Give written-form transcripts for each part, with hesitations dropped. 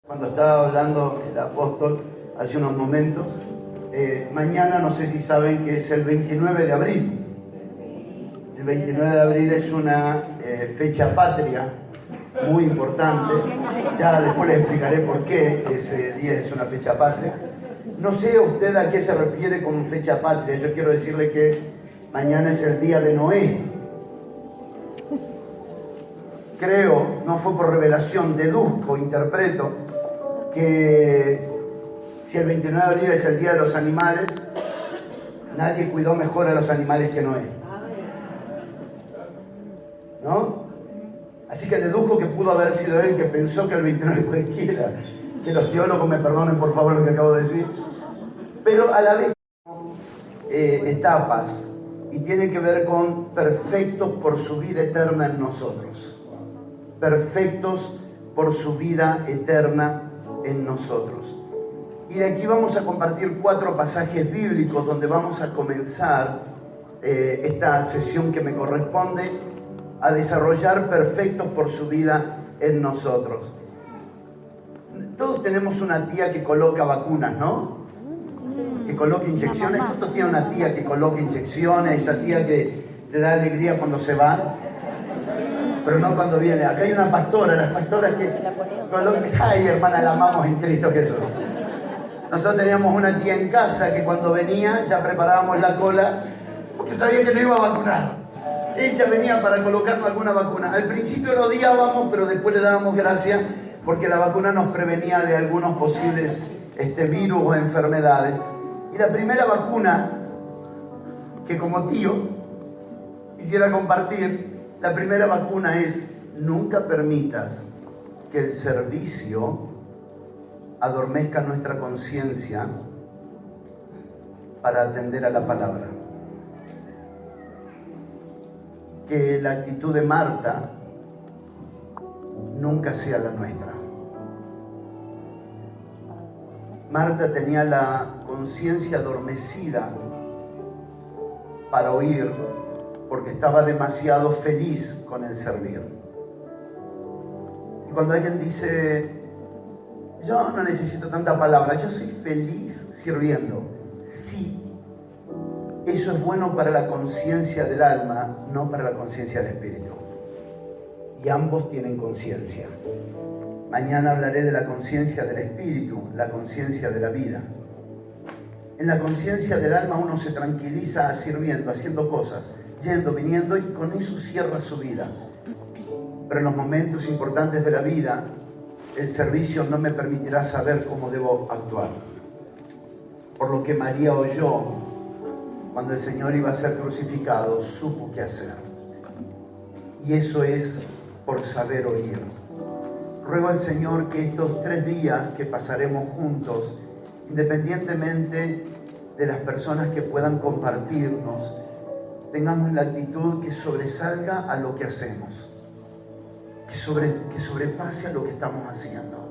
Cuando estaba hablando el apóstol hace unos momentos, mañana no sé si saben que es el 29 de abril. El 29 de abril es una fecha patria muy importante. Ya después les explicaré por qué ese día es una fecha patria. No sé usted a qué se refiere con fecha patria. Yo quiero decirle que mañana es el día de Noé. Creo, no fue por revelación, deduzco, interpreto, que si el 29 de abril es el día de los animales, nadie cuidó mejor a los animales que Noé. ¿No? Así que dedujo que pudo haber sido él que pensó que el 29 cualquiera. Que los teólogos me perdonen por favor lo que acabo de decir. Pero a la vez etapas, y tiene que ver con perfectos por su vida eterna en nosotros. Perfectos por su vida eterna en nosotros. Y de aquí vamos a compartir 4 pasajes bíblicos donde vamos a comenzar esta sesión que me corresponde a desarrollar perfectos por su vida en nosotros. Todos tenemos una tía que coloca vacunas, ¿no? Que coloca inyecciones. ¿Cuántos tiene una tía que coloca inyecciones? Esa tía que te da alegría cuando se va, pero no cuando viene. Acá hay una pastora, las pastoras que colocan... Ay, hermana, la amamos en Cristo Jesús. Nosotros teníamos una tía en casa que cuando venía ya preparábamos la cola porque sabía que no iba a vacunar. Ella venía para colocarnos alguna vacuna. Al principio lo odiábamos, pero después le dábamos gracias porque la vacuna nos prevenía de algunos posibles virus o enfermedades. Y la primera vacuna que como tío quisiera compartir, la primera vacuna es: nunca permitas que el servicio adormezca nuestra conciencia para atender a la palabra. Que la actitud de Marta nunca sea la nuestra. Marta tenía la conciencia adormecida para oír porque estaba demasiado feliz con el servir. Y cuando alguien dice: yo no necesito tanta palabra, yo soy feliz sirviendo. Sí, eso es bueno para la conciencia del alma, no para la conciencia del espíritu. Y ambos tienen conciencia. Mañana hablaré de la conciencia del espíritu, la conciencia de la vida. En la conciencia del alma uno se tranquiliza sirviendo, haciendo cosas, yendo, viniendo, y con eso cierra su vida. Pero en los momentos importantes de la vida, el servicio no me permitirá saber cómo debo actuar. Por lo que María oyó cuando el Señor iba a ser crucificado, supo qué hacer. Y eso es por saber oír. Ruego al Señor que estos 3 días que pasaremos juntos, independientemente de las personas que puedan compartirnos, tengamos la actitud que sobresalga a lo que hacemos. Que sobrepase a lo que estamos haciendo.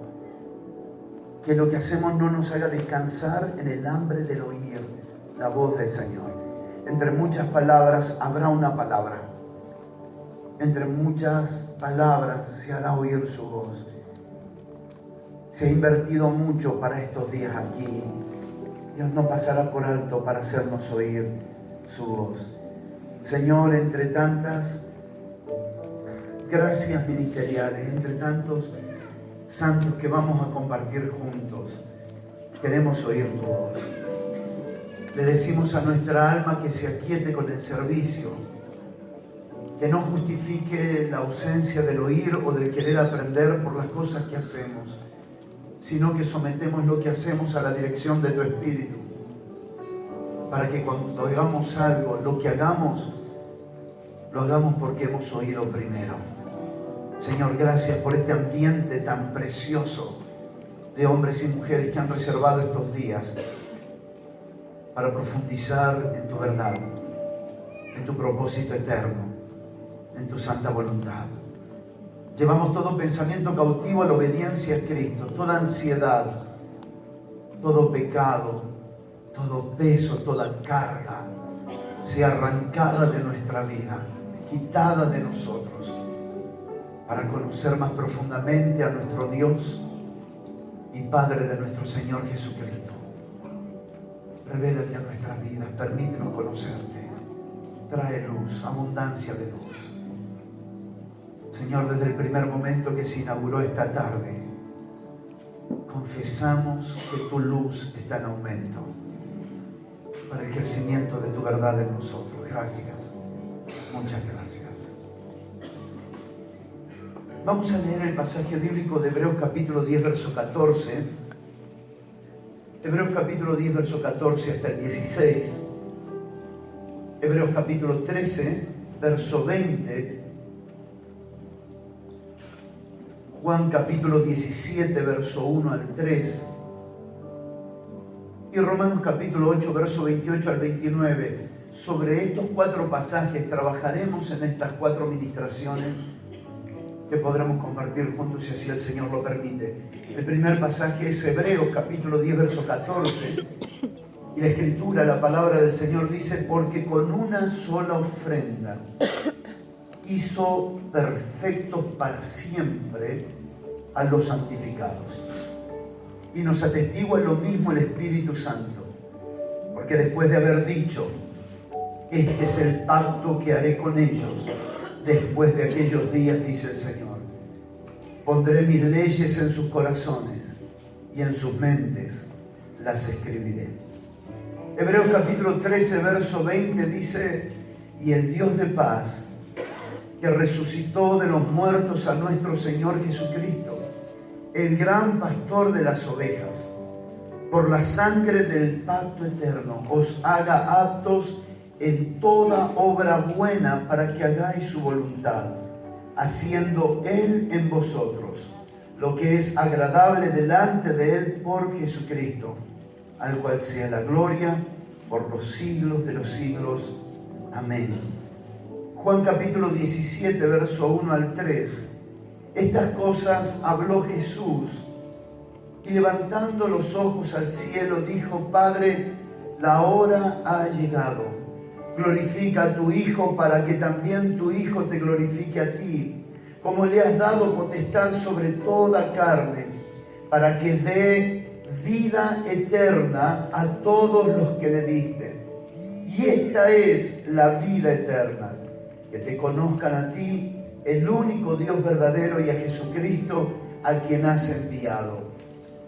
Que lo que hacemos no nos haga descansar en el hambre del oír la voz del Señor. Entre muchas palabras habrá una palabra. Entre muchas palabras se hará oír su voz. Se ha invertido mucho para estos días aquí. Dios no pasará por alto para hacernos oír su voz. Señor, entre tantas gracias ministeriales, entre tantos santos que vamos a compartir juntos, queremos oír tu voz. Le decimos a nuestra alma que se aquiete con el servicio, que no justifique la ausencia del oír o del querer aprender por las cosas que hacemos, sino que sometemos lo que hacemos a la dirección de tu Espíritu, para que cuando hagamos algo, lo que hagamos, lo hagamos porque hemos oído primero. Señor, gracias por este ambiente tan precioso de hombres y mujeres que han reservado estos días para profundizar en tu verdad, en tu propósito eterno, en tu santa voluntad. Llevamos todo pensamiento cautivo a la obediencia a Cristo, toda ansiedad, todo pecado, todo peso, toda carga, sea arrancada de nuestra vida, quitada de nosotros, para conocer más profundamente a nuestro Dios y Padre de nuestro Señor Jesucristo, revélate a nuestras vidas, permítenos conocerte, trae luz, abundancia de luz. Señor, desde el primer momento que se inauguró esta tarde, confesamos que tu luz está en aumento para el crecimiento de tu verdad en nosotros. Gracias, muchas gracias. Vamos a leer el pasaje bíblico de Hebreos capítulo 10, verso 14. Hebreos capítulo 10, verso 14 hasta el 16. Hebreos capítulo 13, verso 20. Juan capítulo 17, verso 1 al 3. Y Romanos capítulo 8, verso 28 al 29. Sobre estos 4 pasajes trabajaremos en estas 4 ministraciones que podremos compartir juntos si así el Señor lo permite. El primer pasaje es Hebreos capítulo 10, verso 14. Y la Escritura, la palabra del Señor dice: porque con una sola ofrenda hizo perfectos para siempre a los santificados. Y nos atestigua lo mismo el Espíritu Santo, porque después de haber dicho: este es el pacto que haré con ellos después de aquellos días, dice el Señor, pondré mis leyes en sus corazones y en sus mentes las escribiré. Hebreos capítulo 13, verso 20 dice: y el Dios de paz, que resucitó de los muertos a nuestro Señor Jesucristo, el gran pastor de las ovejas, por la sangre del pacto eterno, os haga aptos en toda obra buena para que hagáis su voluntad, haciendo Él en vosotros lo que es agradable delante de Él por Jesucristo, al cual sea la gloria por los siglos de los siglos. Amén. Juan capítulo 17, verso 1 al 3. Estas cosas habló Jesús, y levantando los ojos al cielo dijo: Padre, la hora ha llegado. Glorifica a tu Hijo para que también tu Hijo te glorifique a ti, como le has dado potestad sobre toda carne, para que dé vida eterna a todos los que le diste. Y esta es la vida eterna, que te conozcan a ti, el único Dios verdadero, y a Jesucristo, a quien has enviado.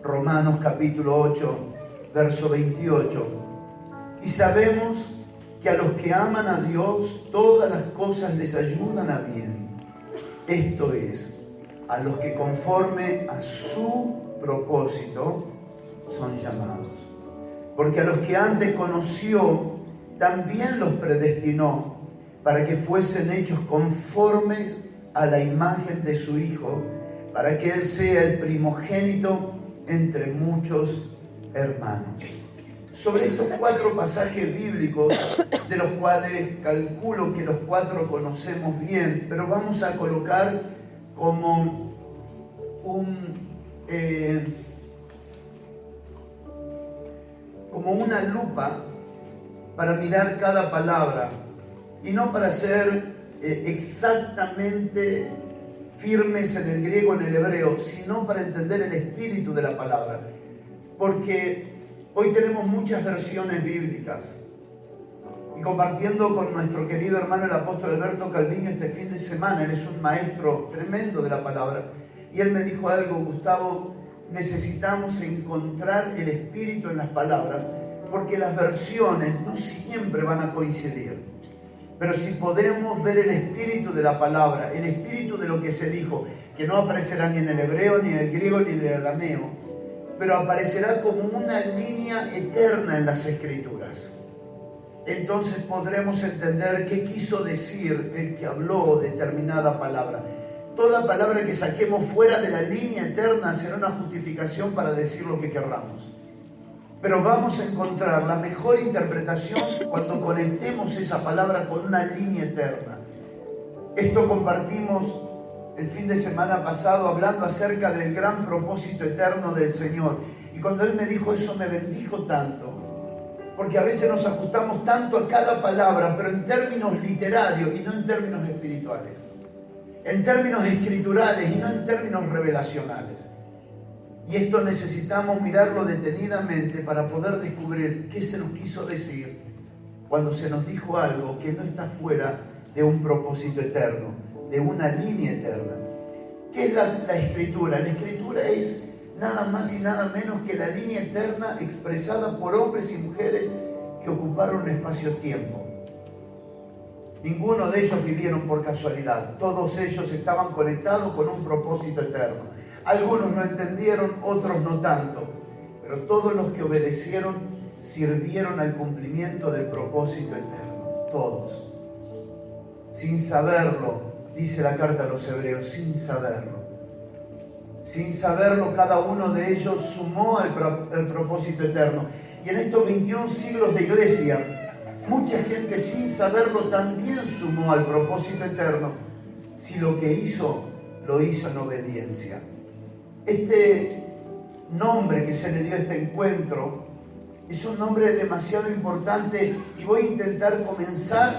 Romanos capítulo 8, verso 28. Y sabemos que a los que aman a Dios, todas las cosas les ayudan a bien. Esto es, a los que conforme a su propósito son llamados. Porque a los que antes conoció, también los predestinó para que fuesen hechos conformes a la imagen de su Hijo, para que Él sea el primogénito entre muchos hermanos. Sobre estos 4 pasajes bíblicos, de los cuales calculo que los 4 conocemos bien, pero vamos a colocar como una lupa para mirar cada palabra, y no para ser exactamente firmes en el griego, en el hebreo, sino para entender el espíritu de la palabra. Porque hoy tenemos muchas versiones bíblicas, y compartiendo con nuestro querido hermano el apóstol Alberto Calviño este fin de semana, él es un maestro tremendo de la palabra, y él me dijo algo: Gustavo, necesitamos encontrar el espíritu en las palabras, porque las versiones no siempre van a coincidir. Pero si podemos ver el espíritu de la palabra, el espíritu de lo que se dijo, que no aparecerá ni en el hebreo, ni en el griego, ni en el arameo, pero aparecerá como una línea eterna en las Escrituras, entonces podremos entender qué quiso decir el que habló determinada palabra. Toda palabra que saquemos fuera de la línea eterna será una justificación para decir lo que querramos. Pero vamos a encontrar la mejor interpretación cuando conectemos esa palabra con una línea eterna. Esto compartimos el fin de semana pasado hablando acerca del gran propósito eterno del Señor. Y cuando Él me dijo eso me bendijo tanto, porque a veces nos ajustamos tanto a cada palabra, pero en términos literarios y no en términos espirituales, en términos escriturales y no en términos revelacionales. Y esto necesitamos mirarlo detenidamente para poder descubrir qué se nos quiso decir cuando se nos dijo algo que no está fuera de un propósito eterno, de una línea eterna. ¿Qué es la Escritura? La Escritura es nada más y nada menos que la línea eterna expresada por hombres y mujeres que ocuparon un espacio-tiempo. Ninguno de ellos vivieron por casualidad. Todos ellos estaban conectados con un propósito eterno. Algunos no entendieron, otros no tanto. Pero todos los que obedecieron sirvieron al cumplimiento del propósito eterno. Todos. Sin saberlo, dice la carta a los Hebreos, sin saberlo. Sin saberlo, cada uno de ellos sumó al propósito eterno. Y en estos 21 siglos de iglesia, mucha gente sin saberlo también sumó al propósito eterno, si lo que hizo, lo hizo en obediencia. Este nombre que se le dio a este encuentro es un nombre demasiado importante y voy a intentar comenzar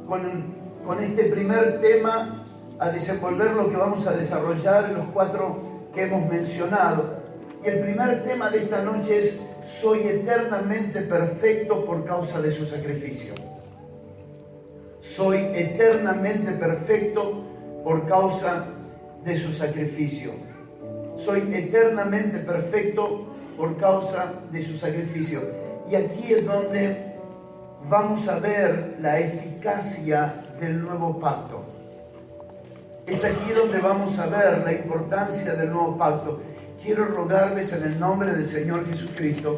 con este primer tema a desenvolver lo que vamos a desarrollar en los 4 que hemos mencionado. Y el primer tema de esta noche es: soy eternamente perfecto por causa de su sacrificio. Soy eternamente perfecto por causa de su sacrificio. Soy eternamente perfecto por causa de su sacrificio. Y aquí es donde vamos a ver la eficacia del nuevo pacto. Es aquí donde vamos a ver la importancia del nuevo pacto. Quiero rogarles en el nombre del Señor Jesucristo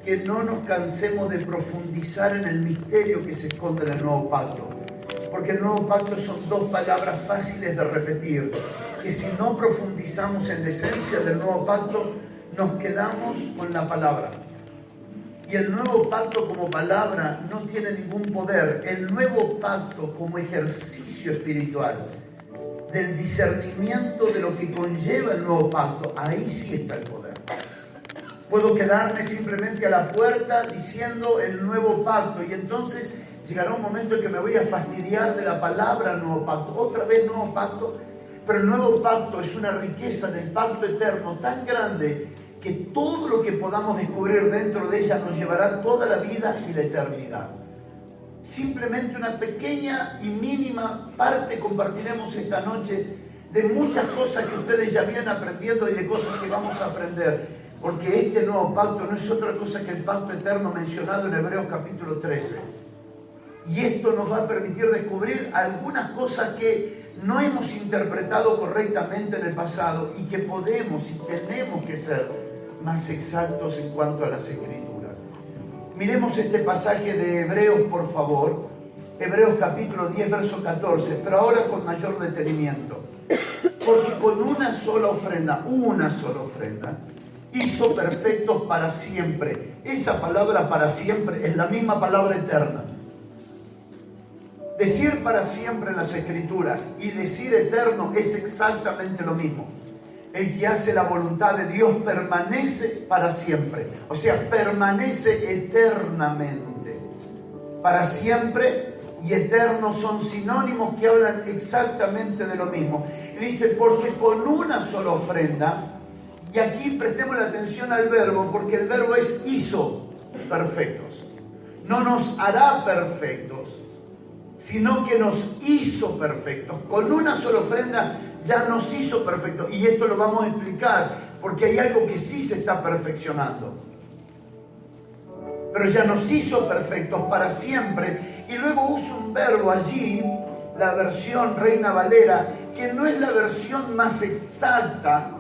que no nos cansemos de profundizar en el misterio que se esconde en el nuevo pacto. Porque el nuevo pacto son 2 palabras fáciles de repetir, que si no profundizamos en la esencia del nuevo pacto, nos quedamos con la palabra. Y el nuevo pacto como palabra no tiene ningún poder. El nuevo pacto como ejercicio espiritual del discernimiento de lo que conlleva el nuevo pacto, ahí sí está el poder. Puedo quedarme simplemente a la puerta diciendo el nuevo pacto y entonces llegará un momento en que me voy a fastidiar de la palabra nuevo pacto. Otra vez nuevo pacto, pero el nuevo pacto es una riqueza del pacto eterno tan grande que todo lo que podamos descubrir dentro de ella nos llevará toda la vida y la eternidad. Simplemente una pequeña y mínima parte compartiremos esta noche de muchas cosas que ustedes ya vienen aprendiendo y de cosas que vamos a aprender, porque este nuevo pacto no es otra cosa que el pacto eterno mencionado en Hebreos capítulo 13. Y esto nos va a permitir descubrir algunas cosas que no hemos interpretado correctamente en el pasado y que podemos y tenemos que ser más exactos en cuanto a las Escrituras. Miremos este pasaje de Hebreos, por favor. Hebreos capítulo 10, verso 14, pero ahora con mayor detenimiento. Porque con una sola ofrenda, hizo perfectos para siempre. Esa palabra para siempre es la misma palabra eterna. Decir para siempre en las Escrituras y decir eterno es exactamente lo mismo. El que hace la voluntad de Dios permanece para siempre. O sea, permanece eternamente. Para siempre y eterno son sinónimos que hablan exactamente de lo mismo. Y dice, porque con una sola ofrenda, y aquí prestemos la atención al verbo, porque el verbo es hizo perfectos. No nos hará perfectos, sino que nos hizo perfectos. Con una sola ofrenda ya nos hizo perfectos. Y esto lo vamos a explicar, porque hay algo que sí se está perfeccionando. Pero ya nos hizo perfectos para siempre. Y luego usa un verbo allí, la versión Reina Valera, que no es la versión más exacta,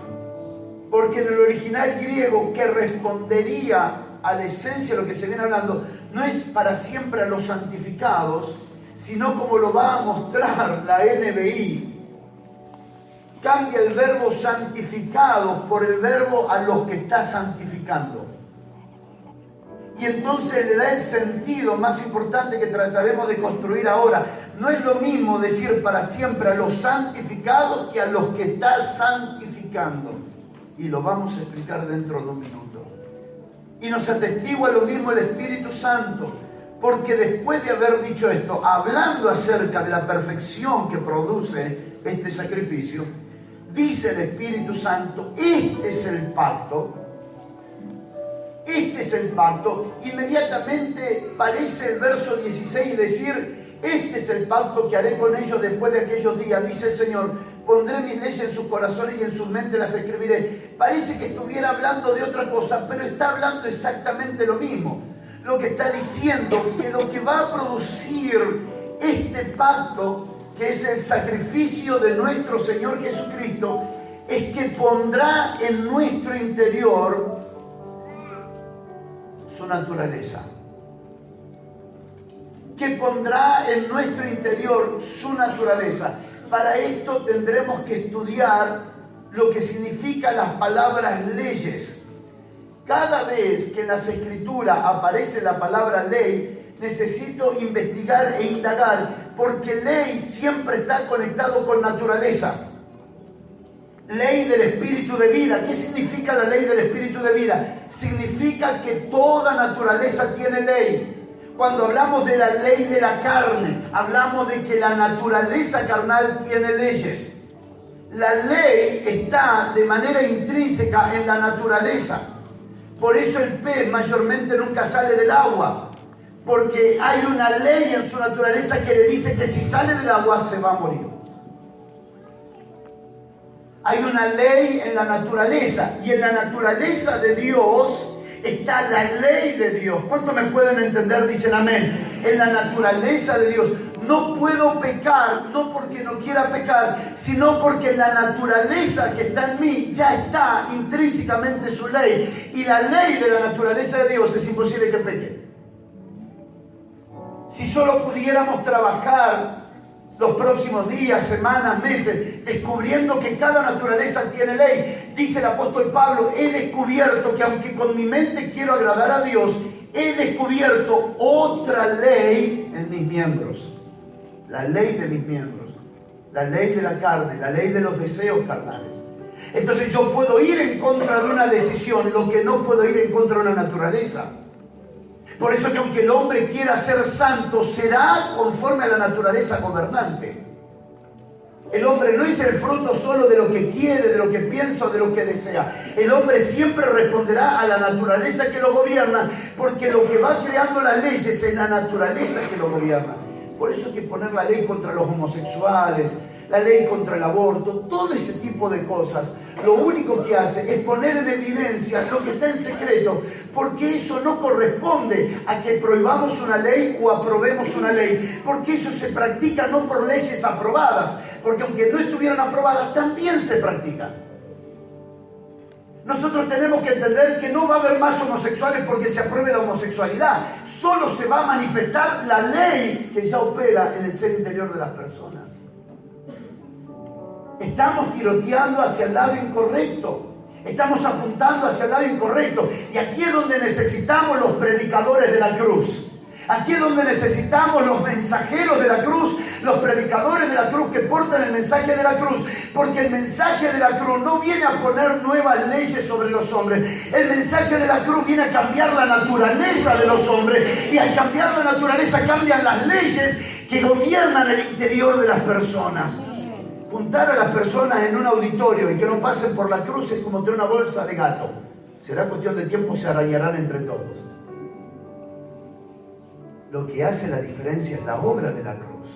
porque en el original griego, que respondería a la esencia de lo que se viene hablando, no es para siempre a los santificados, sino como lo va a mostrar la NBI, cambia el verbo santificado por el verbo a los que está santificando. Y entonces le da el sentido más importante que trataremos de construir ahora. No es lo mismo decir para siempre a los santificados que a los que está santificando. Y lo vamos a explicar dentro de un minuto. Y nos atestigua lo mismo el Espíritu Santo. Porque después de haber dicho esto, hablando acerca de la perfección que produce este sacrificio, dice el Espíritu Santo, este es el pacto. Este es el pacto. Inmediatamente parece el verso 16 decir, este es el pacto que haré con ellos después de aquellos días, dice el Señor. Pondré mis leyes en sus corazones y en sus mentes las escribiré. Parece que estuviera hablando de otra cosa, pero está hablando exactamente lo mismo. Lo que está diciendo que lo que va a producir este pacto, que es el sacrificio de nuestro Señor Jesucristo, es que pondrá en nuestro interior su naturaleza. Que pondrá en nuestro interior su naturaleza. Para esto tendremos que estudiar lo que significan las palabras leyes. Cada vez que en las Escrituras aparece la palabra ley, necesito investigar e indagar, porque ley siempre está conectado con naturaleza. Ley del espíritu de vida. ¿Qué significa la ley del espíritu de vida? Significa que toda naturaleza tiene ley. Cuando hablamos de la ley de la carne, hablamos de que la naturaleza carnal tiene leyes. La ley está de manera intrínseca en la naturaleza. Por eso el pez mayormente nunca sale del agua, porque hay una ley en su naturaleza que le dice que si sale del agua se va a morir. Hay una ley en la naturaleza, y en la naturaleza de Dios está la ley de Dios. ¿Cuántos me pueden entender? Dicen amén. En la naturaleza de Dios. No puedo pecar, no porque no quiera pecar, sino porque en la naturaleza que está en mí ya está intrínsecamente su ley. Y la ley de la naturaleza de Dios es imposible que peque. Si solo pudiéramos trabajar los próximos días, semanas, meses, descubriendo que cada naturaleza tiene ley. Dice el apóstol Pablo, he descubierto que aunque con mi mente quiero agradar a Dios, he descubierto otra ley en mis miembros. La ley de mis miembros, la ley de la carne, la ley de los deseos carnales. Entonces yo puedo ir en contra de una decisión, lo que no puedo ir en contra de una naturaleza. Por eso que aunque el hombre quiera ser santo, será conforme a la naturaleza gobernante. El hombre no es el fruto solo de lo que quiere, de lo que piensa o de lo que desea. El hombre siempre responderá a la naturaleza que lo gobierna, porque lo que va creando las leyes es la naturaleza que lo gobierna. Por eso hay que poner la ley contra los homosexuales, la ley contra el aborto, todo ese tipo de cosas. Lo único que hace es poner en evidencia lo que está en secreto, porque eso no corresponde a que prohibamos una ley o aprobemos una ley, porque eso se practica no por leyes aprobadas, porque aunque no estuvieran aprobadas, también se practican. Nosotros tenemos que entender que no va a haber más homosexuales porque se apruebe la homosexualidad. Solo se va a manifestar la ley que ya opera en el ser interior de las personas. Estamos tiroteando hacia el lado incorrecto. Estamos apuntando hacia el lado incorrecto. Y aquí es donde necesitamos los predicadores de la cruz. Aquí es donde necesitamos los mensajeros de la cruz, los predicadores de la cruz que portan el mensaje de la cruz, porque el mensaje de la cruz no viene a poner nuevas leyes sobre los hombres. El mensaje de la cruz viene a cambiar la naturaleza de los hombres, y al cambiar la naturaleza cambian las leyes que gobiernan el interior de las personas. Juntar a las personas en un auditorio y que no pasen por la cruz es como tener una bolsa de gato. Será cuestión de tiempo, se arañarán entre todos. Lo que hace la diferencia es la obra de la cruz.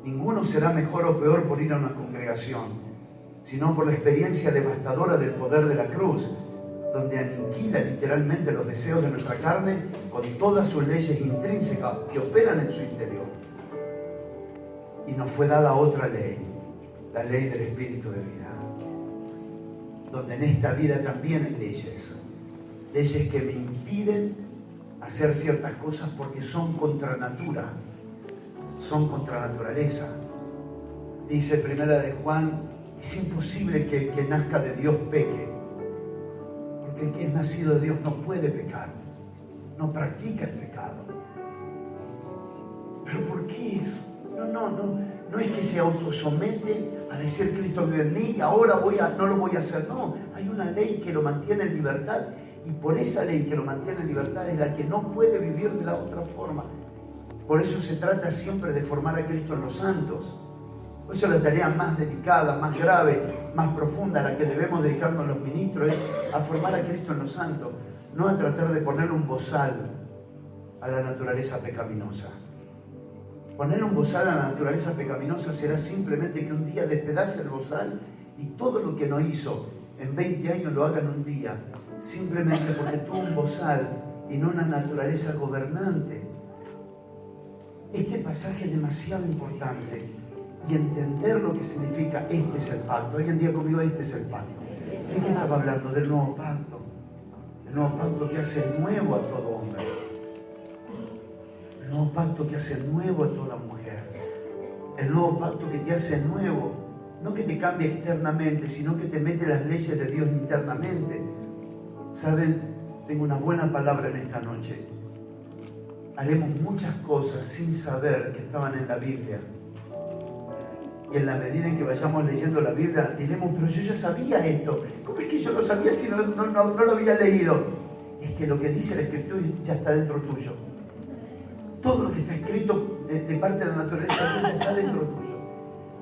Ninguno será mejor o peor por ir a una congregación, sino por la experiencia devastadora del poder de la cruz, donde aniquila literalmente los deseos de nuestra carne con todas sus leyes intrínsecas que operan en su interior. Y nos fue dada otra ley, la ley del espíritu de vida, donde en esta vida también hay leyes que me impiden hacer ciertas cosas porque son contra natura, son contra naturaleza. Dice Primera de Juan, es imposible que el que nazca de Dios peque, porque el que es nacido de Dios no puede pecar, no practica el pecado. ¿Pero por qué es? No es que se autosomete a decir Cristo vive en mí y ahora no lo voy a hacer. No, hay una ley que lo mantiene en libertad, y por esa ley que lo mantiene en libertad es la que no puede vivir de la otra forma. Por eso se trata siempre de formar a Cristo en los santos. Por eso la tarea más delicada, más grave, más profunda a la que debemos dedicarnos los ministros es a formar a Cristo en los santos, no a tratar de ponerle un bozal a la naturaleza pecaminosa. Ponerle un bozal a la naturaleza pecaminosa será simplemente que un día despedace el bozal y todo lo que no hizo en 20 años lo haga en un día, simplemente porque tuvo un bozal y no una naturaleza gobernante. Este pasaje es demasiado importante y entender lo que significa este es el pacto. Hoy en día conmigo este es el pacto. ¿De qué estaba hablando? Del nuevo pacto. El nuevo pacto que hace nuevo a todo hombre. El nuevo pacto que hace nuevo a toda mujer. El nuevo pacto que te hace nuevo. No que te cambie externamente, sino que te mete las leyes de Dios internamente. ¿Saben? Tengo una buena palabra en esta noche. Haremos muchas cosas sin saber que estaban en la Biblia. Y en la medida en que vayamos leyendo la Biblia, diremos, pero yo ya sabía esto. ¿Cómo es que yo lo sabía si no lo había leído? Es que lo que dice la Escritura ya está dentro tuyo. Todo lo que está escrito de parte de la naturaleza ya está dentro tuyo.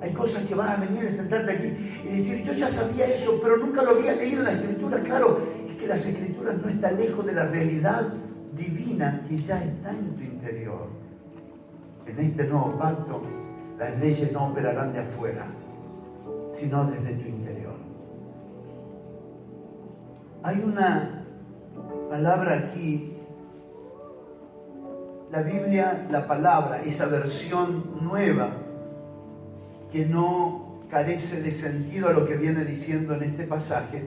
Hay cosas que vas a venir a sentarte aquí y decir, yo ya sabía eso, pero nunca lo había leído en la Escritura. Claro, es que las Escrituras no están lejos de la realidad divina que ya está en tu interior. En este nuevo pacto, las leyes no operarán de afuera, sino desde tu interior. Hay una palabra aquí, la Biblia, la palabra, esa versión nueva, que no carece de sentido a lo que viene diciendo en este pasaje,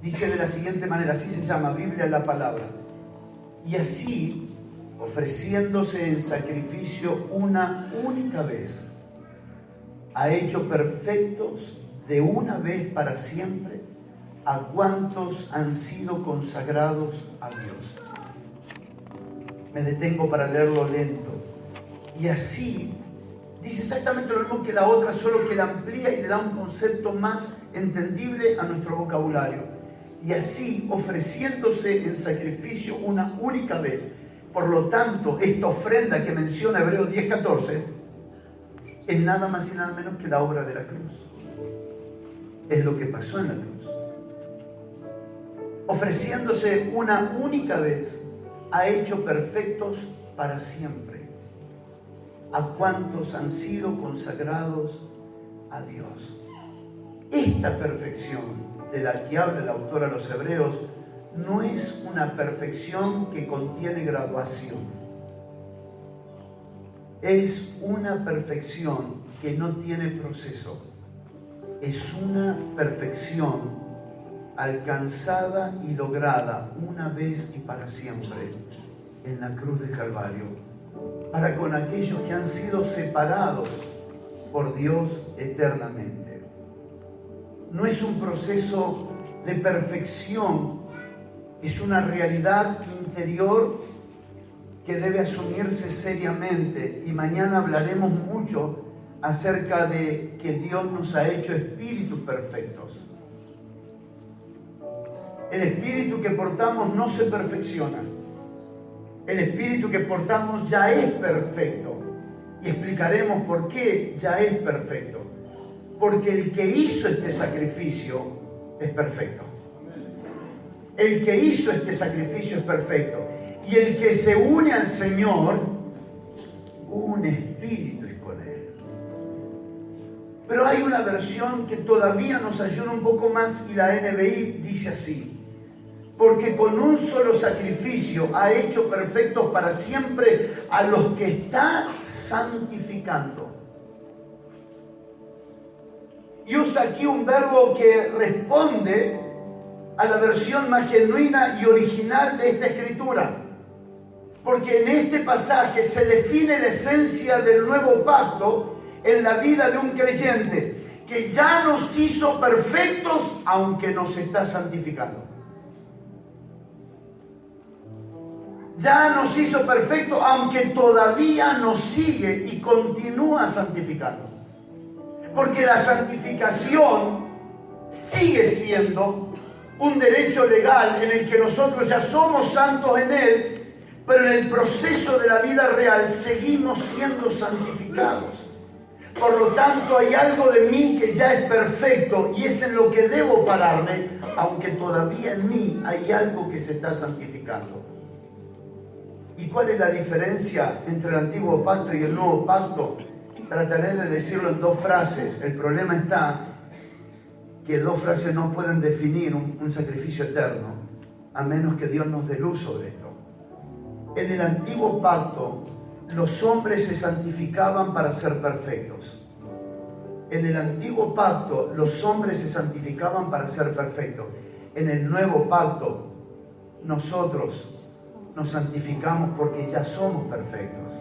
dice de la siguiente manera, así se llama, Biblia la palabra. Y así, ofreciéndose en sacrificio una única vez, ha hecho perfectos de una vez para siempre a cuantos han sido consagrados a Dios. Me detengo para leerlo lento. Y así, dice exactamente lo mismo que la otra, solo que la amplía y le da un concepto más entendible a nuestro vocabulario. Y así, ofreciéndose en sacrificio una única vez. Por lo tanto, esta ofrenda que menciona Hebreos 10:14 es nada más y nada menos que la obra de la cruz. Es lo que pasó en la cruz. Ofreciéndose una única vez, ha hecho perfectos para siempre a cuantos han sido consagrados a Dios. Esta perfección de la que habla el autor a los Hebreos no es una perfección que contiene graduación. Es una perfección que no tiene proceso. Es una perfección alcanzada y lograda una vez y para siempre en la cruz del Calvario, para con aquellos que han sido separados por Dios eternamente. No es un proceso de perfección, es una realidad interior que debe asumirse seriamente. Y mañana hablaremos mucho acerca de que Dios nos ha hecho espíritus perfectos. El espíritu que portamos no se perfecciona. El espíritu que portamos ya es perfecto. Y explicaremos por qué ya es perfecto. Porque el que hizo este sacrificio es perfecto. El que hizo este sacrificio es perfecto. Y el que se une al Señor, un espíritu es con Él. Pero hay una versión que todavía nos ayuda un poco más y la NBI dice así: porque con un solo sacrificio ha hecho perfectos para siempre a los que está santificando. Y usa aquí un verbo que responde a la versión más genuina y original de esta escritura. Porque en este pasaje se define la esencia del nuevo pacto en la vida de un creyente, que ya nos hizo perfectos aunque nos está santificando. Ya nos hizo perfectos aunque todavía nos sigue y continúa santificando. Porque la santificación sigue siendo un derecho legal en el que nosotros ya somos santos en Él, pero en el proceso de la vida real seguimos siendo santificados. Por lo tanto, hay algo de mí que ya es perfecto y es en lo que debo pararme, aunque todavía en mí hay algo que se está santificando. ¿Y cuál es la diferencia entre el antiguo pacto y el nuevo pacto? Trataré de decirlo en 2 frases. El problema está que 2 frases no pueden definir un sacrificio eterno, a menos que Dios nos dé luz sobre esto. En el antiguo pacto, los hombres se santificaban para ser perfectos. En el antiguo pacto, los hombres se santificaban para ser perfectos. En el nuevo pacto, nosotros nos santificamos porque ya somos perfectos.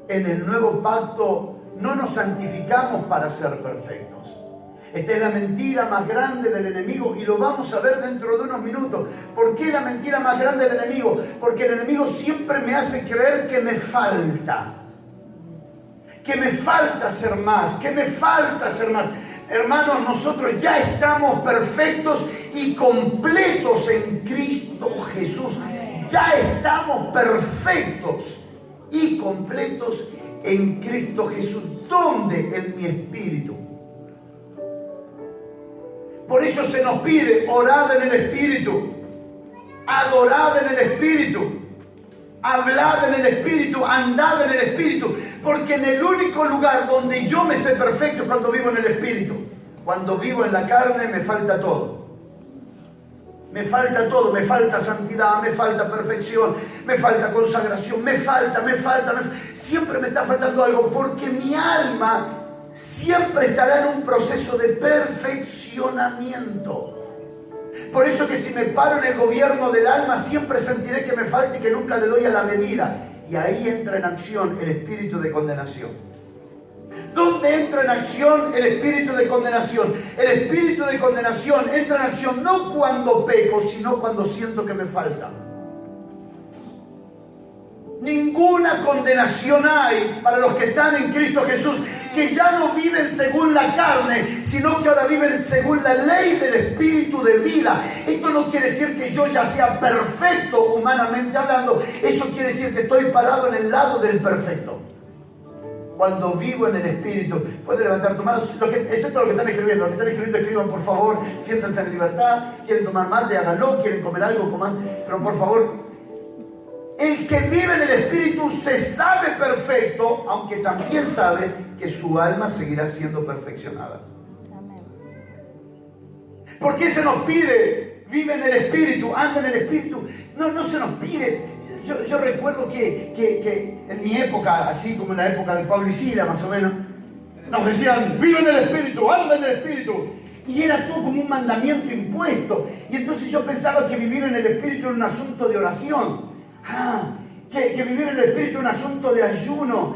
En el nuevo pacto, no nos santificamos para ser perfectos. Esta es la mentira más grande del enemigo y lo vamos a ver dentro de unos minutos. ¿Por qué la mentira más grande del enemigo? Porque el enemigo siempre me hace creer que me falta ser más, que me falta ser más. Hermanos, nosotros ya estamos perfectos y completos en Cristo Jesús. Ya estamos perfectos y completos en Cristo Jesús. ¿Dónde? En mi espíritu. Por eso se nos pide, orad en el Espíritu, adorad en el Espíritu, hablad en el Espíritu, andad en el Espíritu, porque en el único lugar donde yo me sé perfecto es cuando vivo en el Espíritu. Cuando vivo en la carne me falta todo. Me falta todo, me falta santidad, me falta perfección, me falta consagración, me falta. Siempre me está faltando algo, porque mi alma siempre estará en un proceso de perfeccionamiento. Por eso que si me paro en el gobierno del alma, siempre sentiré que me falta y que nunca le doy a la medida. Y ahí entra en acción el espíritu de condenación. ¿Dónde entra en acción el espíritu de condenación? El espíritu de condenación entra en acción no cuando peco, sino cuando siento que me falta. Ninguna condenación hay para los que están en Cristo Jesús, que ya no viven según la carne, sino que ahora viven según la ley del Espíritu de vida. Esto no quiere decir que yo ya sea perfecto humanamente hablando, eso quiere decir que estoy parado en el lado del perfecto. Cuando vivo en el Espíritu, puede levantar tu mano, excepto los que están escribiendo. Los que están escribiendo, escriban por favor, siéntanse en libertad, quieren tomar mate, háganlo, quieren comer algo, coman, pero por favor. El que vive en el Espíritu se sabe perfecto, aunque también sabe que su alma seguirá siendo perfeccionada. ¿Por qué se nos pide? Vive en el Espíritu, anda en el Espíritu. No se nos pide. Yo recuerdo que en mi época, así como en la época de Pablo y Sila más o menos, nos decían, vive en el Espíritu, anda en el Espíritu. Y era todo como un mandamiento impuesto. Y entonces yo pensaba que vivir en el Espíritu era un asunto de oración. Que vivir en el Espíritu era un asunto de ayuno.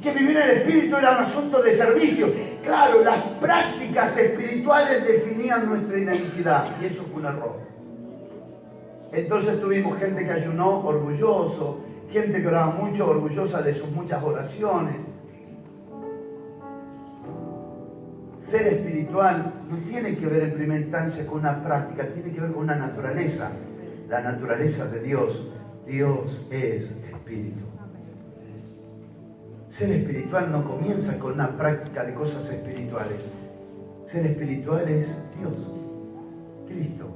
Que vivir en el Espíritu era un asunto de servicio. Claro, las prácticas espirituales definían nuestra identidad. Y eso fue un error. Entonces tuvimos gente que ayunó orgulloso, gente que oraba mucho orgullosa de sus muchas oraciones. Ser espiritual no tiene que ver en primera instancia con una práctica, tiene que ver con una naturaleza. La naturaleza de Dios. Dios es espíritu. Ser espiritual no comienza con una práctica de cosas espirituales. Ser espiritual es Dios, Cristo,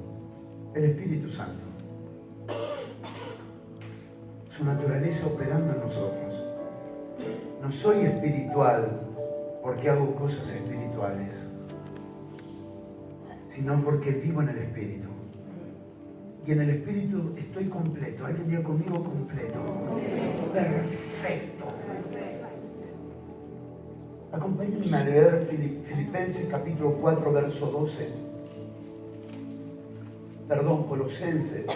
el Espíritu Santo. Su naturaleza operando en nosotros. No soy espiritual porque hago cosas espirituales, sino porque vivo en el Espíritu. Y en el Espíritu estoy completo. ¿Alguien diga conmigo completo? Perfecto. Acompáñenme a leer Filipenses capítulo 4, verso 12. Perdón, Colosenses.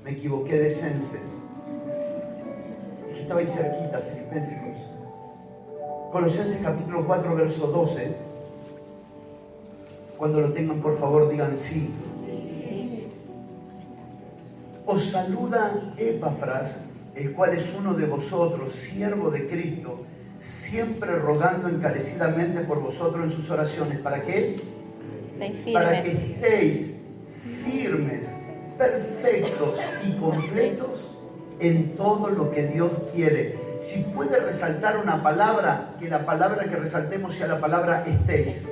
Me equivoqué de Censes. Es que estaba ahí cerquita, Filipenses. Colosenses capítulo 4, verso 12. Cuando lo tengan, por favor, digan sí. Os saluda Epafras, el cual es uno de vosotros, siervo de Cristo, siempre rogando encarecidamente por vosotros en sus oraciones. ¿Para qué? Para que estéis firmes, perfectos y completos en todo lo que Dios quiere. Si puede resaltar una palabra, que la palabra que resaltemos sea la palabra estéis.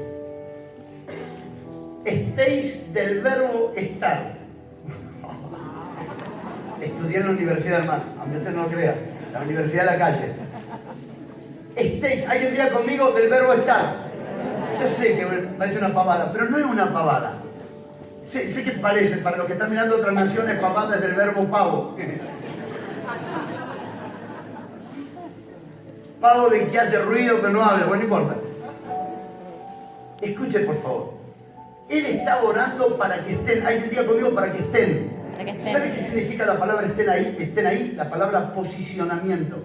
Estéis del verbo estar. Estudié en la universidad, hermano, aunque usted no lo crea, la Universidad de la Calle. Estéis, ¿alguien diga conmigo del verbo estar? Yo sé que parece una pavada, pero no es una pavada. Sé que parece, para los que están mirando otras naciones, pavada es del verbo pavo. Pavo de que hace ruido pero no habla, bueno, no importa. Escuchen, por favor. Él está orando para que estén, alguien diga conmigo, para que estén. ¿Sabe qué significa la palabra estén ahí? Estén ahí, la palabra posicionamiento.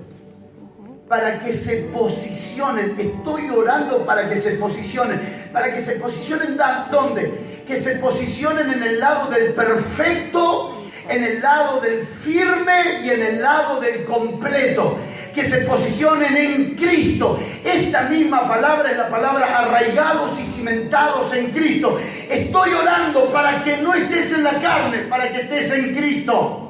Para que se posicionen. Estoy orando para que se posicionen. Para que se posicionen, ¿dónde? Que se posicionen en el lado del perfecto, en el lado del firme y en el lado del completo. Que se posicionen en Cristo. Esta misma palabra es la palabra arraigados y cimentados en Cristo. Estoy orando para que no estés en la carne, para que estés en Cristo.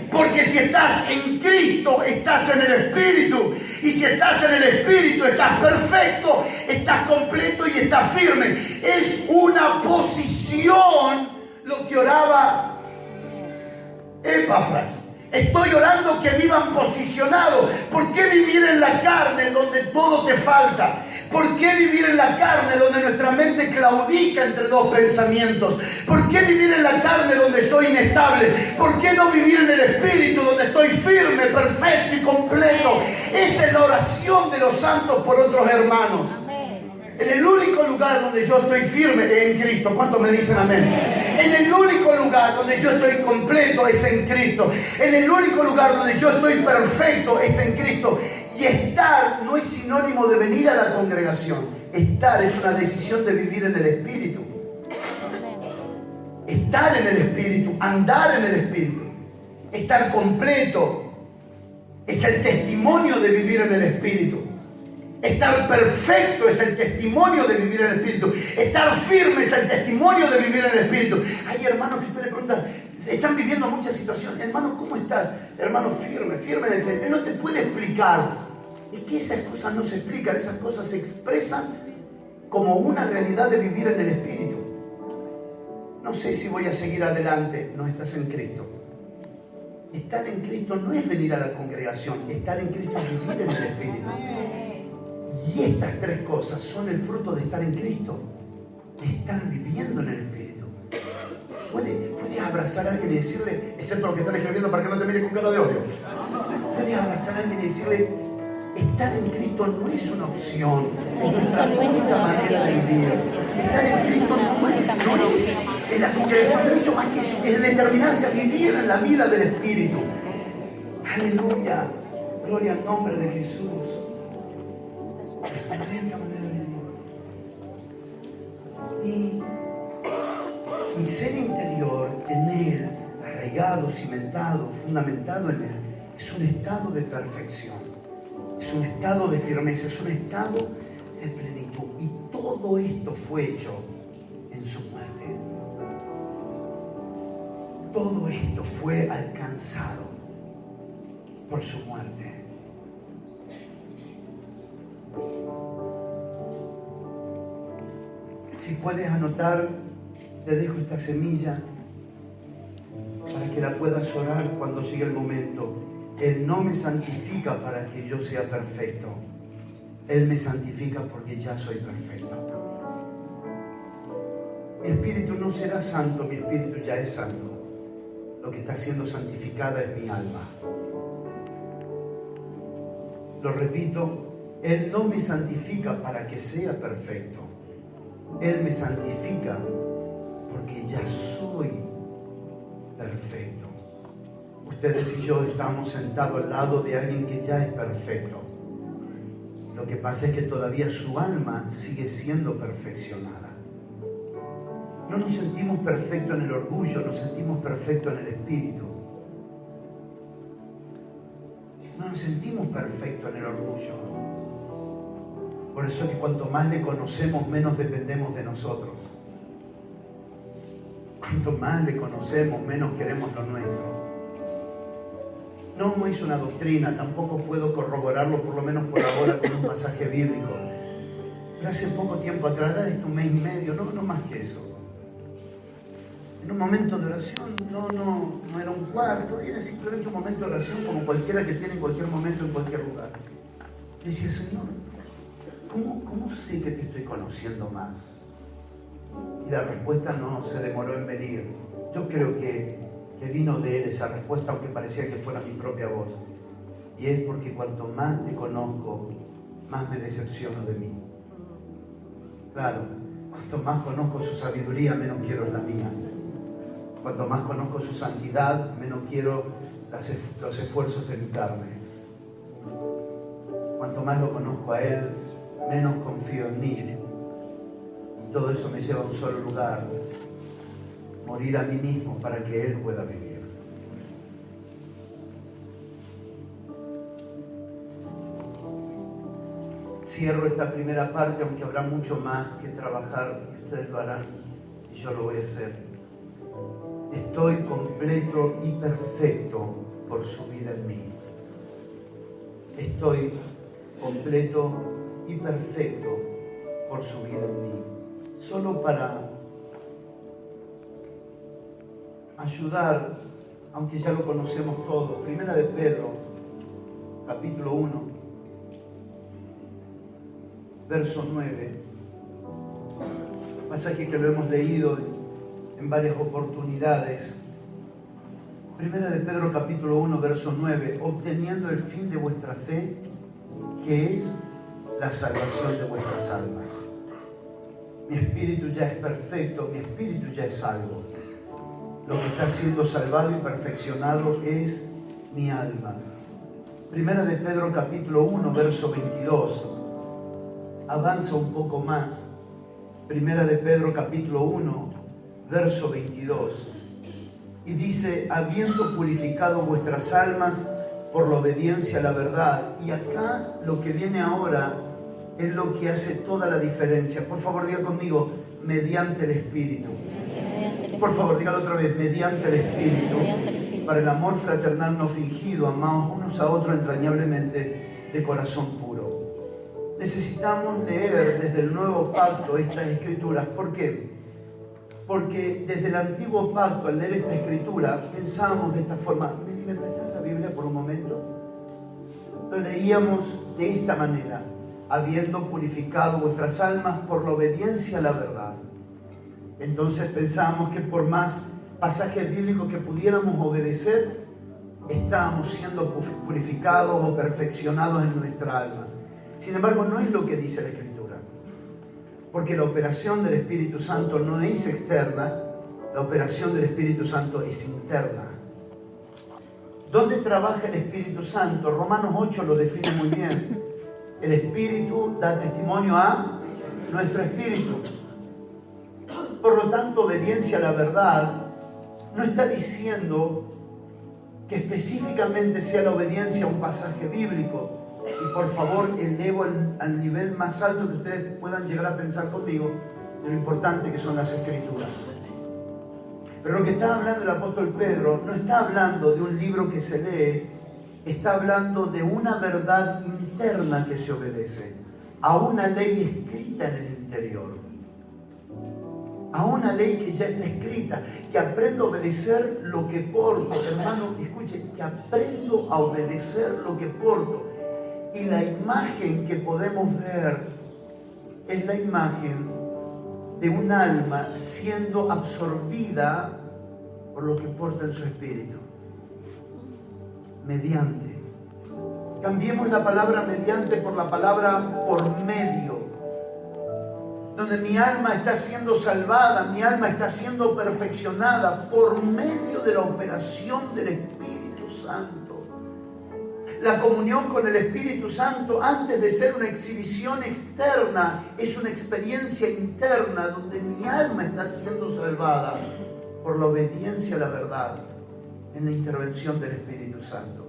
Porque si estás en Cristo, estás en el Espíritu. Y si estás en el Espíritu, estás perfecto, estás completo y estás firme. Es una posición lo que oraba Epafras. Estoy orando que vivan posicionados. ¿Por qué vivir en la carne donde todo te falta? ¿Por qué vivir en la carne donde nuestra mente claudica entre dos pensamientos? ¿Por qué vivir en la carne donde soy inestable? ¿Por qué no vivir en el Espíritu donde estoy firme, perfecto y completo? Esa es la oración de los santos por otros hermanos. En el único lugar donde yo estoy firme es en Cristo. ¿Cuántos me dicen amén? En el único lugar donde yo estoy completo es en Cristo. En el único lugar donde yo estoy perfecto es en Cristo. Y estar no es sinónimo de venir a la congregación. Estar es una decisión de vivir en el Espíritu. Estar en el Espíritu, andar en el Espíritu, estar completo es el testimonio de vivir en el Espíritu. Estar perfecto es el testimonio de vivir en el Espíritu. Estar firme es el testimonio de vivir en el Espíritu. Hay hermanos que usted le pregunta, están viviendo muchas situaciones. Hermano, ¿cómo estás? Hermano, firme en el Señor. Él no te puede explicar. Es que esas cosas no se explican, esas cosas se expresan como una realidad de vivir en el Espíritu. No sé si voy a seguir adelante. No estás en Cristo. Estar en Cristo no es venir a la congregación. Estar en Cristo es vivir en el Espíritu. Y estas tres cosas son el fruto de estar en Cristo, de estar viviendo en el Espíritu. Puedes abrazar a alguien y decirle, excepto los que están escribiendo para que no te mire con cara de odio, puedes abrazar a alguien y decirle, estar en Cristo no es una opción, es nuestra única manera de vivir. Estar en Cristo no es en la congregación, mucho más que eso, es determinarse a vivir en la vida del Espíritu. Aleluya, gloria al nombre de Jesús. Y mi ser interior en Él, arraigado, cimentado, fundamentado en Él, es un estado de perfección, es un estado de firmeza, es un estado de plenitud. Y todo esto fue hecho en su muerte. Todo esto fue alcanzado por su muerte. Si puedes anotar, te dejo esta semilla para que la puedas orar cuando llegue el momento. Él no me santifica para que yo sea perfecto. Él me santifica porque ya soy perfecto. Mi espíritu no será santo, mi espíritu ya es santo. Lo que está siendo santificada es mi alma. Lo repito, Él no me santifica para que sea perfecto. Él me santifica porque ya soy perfecto. Ustedes y yo estamos sentados al lado de alguien que ya es perfecto. Lo que pasa es que todavía su alma sigue siendo perfeccionada. No nos sentimos perfectos en el orgullo, nos sentimos perfectos en el espíritu. No nos sentimos perfectos en el orgullo. Por eso es que cuanto más le conocemos, menos dependemos de nosotros. Cuanto más le conocemos, menos queremos lo nuestro. No es una doctrina, tampoco puedo corroborarlo, por lo menos por ahora, con un pasaje bíblico. Pero hace poco tiempo atrás, era de un mes y medio, no más que eso. En un momento de oración, no era un cuarto, era simplemente un momento de oración como cualquiera que tiene en cualquier momento, en cualquier lugar. Y decía, Señor, ¿cómo sé que te estoy conociendo más? Y la respuesta no se demoró en venir. Yo creo que vino de Él esa respuesta, aunque parecía que fuera mi propia voz. Y es porque cuanto más te conozco, más me decepciono de mí. Claro, cuanto más conozco su sabiduría, menos quiero la mía. Cuanto más conozco su santidad, menos quiero los esfuerzos de mi carne. Cuanto más lo conozco a Él, menos confío en mí. Y todo eso me lleva a un solo lugar: morir a mí mismo para que Él pueda vivir. Cierro esta primera parte, aunque habrá mucho más que trabajar, y ustedes lo harán, y yo lo voy a hacer. Estoy completo y perfecto por su vida en mí. Estoy completo y perfecto por su vida en mí. Solo para ayudar, aunque ya lo conocemos todos, Primera de Pedro, capítulo 1, verso 9, pasaje que lo hemos leído en varias oportunidades. Primera de Pedro, capítulo 1, verso 9, obteniendo el fin de vuestra fe, que es la salvación de vuestras almas. Mi espíritu ya es perfecto, mi espíritu ya es salvo. Lo que está siendo salvado y perfeccionado es mi alma. Primera de Pedro capítulo 1, verso 22. Avanza un poco más. Primera de Pedro capítulo 1, verso 22. Y dice, habiendo purificado vuestras almas por la obediencia a la verdad. Y acá lo que viene ahora es lo que hace toda la diferencia. Por favor, diga conmigo, mediante el Espíritu. Por favor, dígalo otra vez, mediante el Espíritu, para el amor fraternal no fingido, amados unos a otros entrañablemente de corazón puro. Necesitamos leer desde el Nuevo Pacto estas Escrituras. ¿Por qué? Porque desde el Antiguo Pacto, al leer esta Escritura, pensábamos de esta forma. ¿Me prestan la Biblia por un momento? Lo leíamos de esta manera: habiendo purificado vuestras almas por la obediencia a la verdad. Entonces pensábamos que por más pasajes bíblicos que pudiéramos obedecer, estábamos siendo purificados o perfeccionados en nuestra alma. Sin embargo, no es lo que dice la Escritura, porque la operación del Espíritu Santo no es externa, la operación del Espíritu Santo es interna. ¿Dónde trabaja el Espíritu Santo? Romanos 8 lo define muy bien. El Espíritu da testimonio a nuestro espíritu. Por lo tanto, obediencia a la verdad no está diciendo que específicamente sea la obediencia a un pasaje bíblico. Y por favor, elevo al nivel más alto que ustedes puedan llegar a pensar conmigo de lo importante que son las Escrituras. Pero lo que está hablando el apóstol Pedro no está hablando de un libro que se lee, está hablando de una verdad interna que se obedece, a una ley escrita en el interior. A una ley que ya está escrita, que aprendo a obedecer lo que porto. Hermano, escuche, que aprendo a obedecer lo que porto. Y la imagen que podemos ver es la imagen de un alma siendo absorbida por lo que porta en su espíritu. Mediante. Cambiemos la palabra mediante por la palabra por medio. Donde mi alma está siendo salvada, mi alma está siendo perfeccionada por medio de la operación del Espíritu Santo. La comunión con el Espíritu Santo, antes de ser una exhibición externa, es una experiencia interna donde mi alma está siendo salvada por la obediencia a la verdad en la intervención del Espíritu Santo.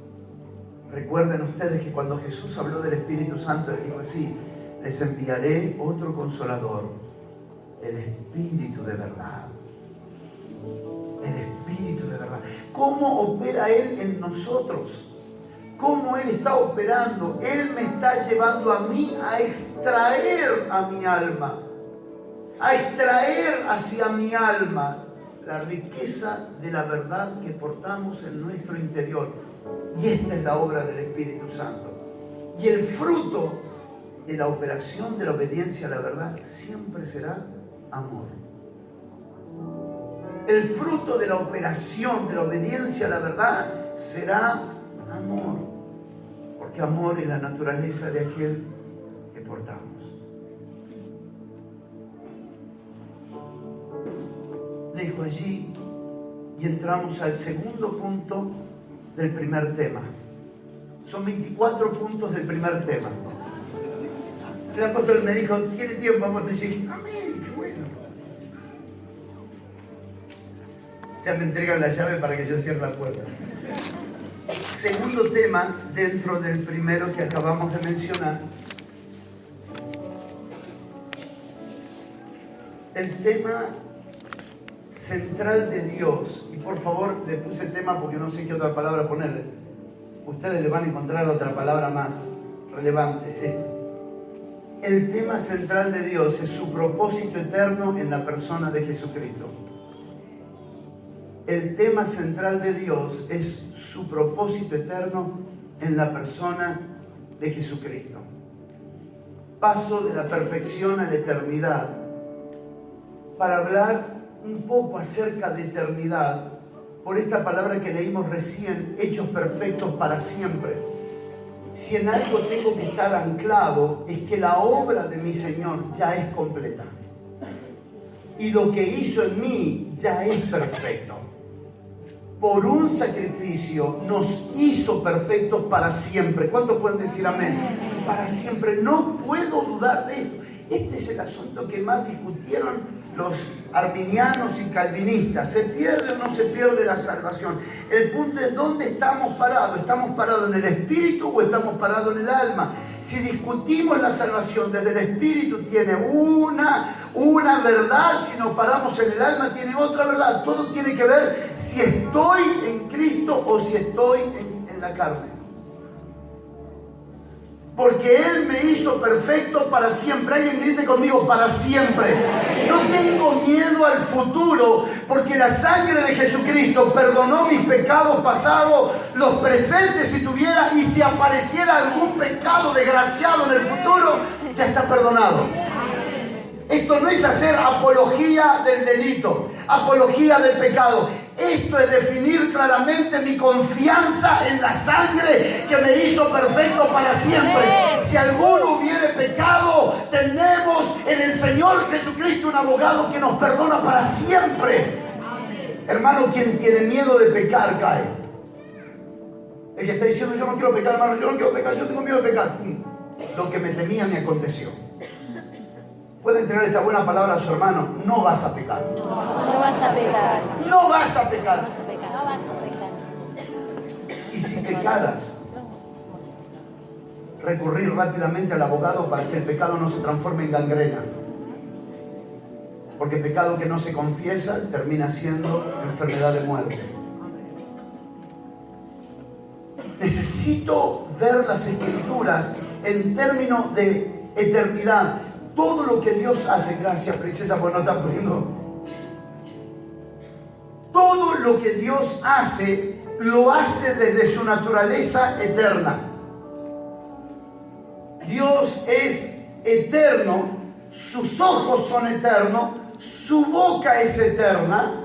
Recuerden ustedes que cuando Jesús habló del Espíritu Santo, Él dijo así: les enviaré otro consolador, el Espíritu de verdad. El Espíritu de verdad. ¿Cómo opera Él en nosotros? cómo Él está operando. Él me está llevando a mí a extraer a mi alma, a extraer hacia mi alma la riqueza de la verdad que portamos en nuestro interior. Y esta es la obra del Espíritu Santo. Y el fruto de la operación de la obediencia a la verdad siempre será amor. El fruto de la operación de la obediencia a la verdad será amor. Porque amor es la naturaleza de aquel que portamos. Dejo allí y entramos al segundo punto del primer tema. Son 24 puntos del primer tema. El apóstol me dijo, ¿tiene tiempo? Vamos a decir, amén, qué bueno. Ya me entregan la llave para que yo cierre la puerta. Segundo tema dentro del primero que acabamos de mencionar. El tema central de Dios. Y por favor, le puse el tema porque no sé qué otra palabra ponerle. Ustedes le van a encontrar otra palabra más relevante. El tema central de Dios es su propósito eterno en la persona de Jesucristo. El tema central de Dios es su propósito eterno en la persona de Jesucristo. Paso de la perfección a la eternidad. Para hablar un poco acerca de eternidad, por esta palabra que leímos recién, hechos perfectos para siempre. Si en algo tengo que estar anclado, es que la obra de mi Señor ya es completa. Y lo que hizo en mí ya es perfecto. Por un sacrificio nos hizo perfectos para siempre. ¿Cuántos pueden decir amén? Para siempre. No puedo dudar de esto. Este es el asunto que más discutieron los arminianos y calvinistas. ¿Se pierde o no se pierde la salvación? El punto es ¿dónde estamos parados? ¿Estamos parados en el espíritu o estamos parados en el alma? Si discutimos la salvación desde el espíritu, tiene una verdad. Si nos paramos en el alma, tiene otra verdad. Todo tiene que ver si estoy en Cristo o si estoy en la carne. Porque Él me hizo perfecto para siempre. Alguien grite conmigo, para siempre. No tengo miedo al futuro, porque la sangre de Jesucristo perdonó mis pecados pasados, los presentes si tuviera, y si apareciera algún pecado desgraciado en el futuro, ya está perdonado. Esto no es hacer apología del delito, apología del pecado. Esto es definir claramente mi confianza en la sangre que me hizo perfecto para siempre. Si alguno hubiere pecado, tenemos en el Señor Jesucristo un abogado que nos perdona para siempre. Hermano, quien tiene miedo de pecar cae. El que está diciendo yo no quiero pecar, hermano, yo no quiero pecar, yo tengo miedo de pecar. Lo que me temía me aconteció. Puede entregar esta buena palabra a su hermano. No vas a pecar. No vas a pecar. No vas a pecar. No vas a pecar. No vas a pecar. Y si pecaras, recurrir rápidamente al abogado para que el pecado no se transforme en gangrena. Porque pecado que no se confiesa termina siendo enfermedad de muerte. Necesito ver las Escrituras en términos de eternidad. Todo lo que Dios hace, gracias princesa, porque no está pudiendo. Todo lo que Dios hace, lo hace desde su naturaleza eterna. Dios es eterno, sus ojos son eternos, su boca es eterna,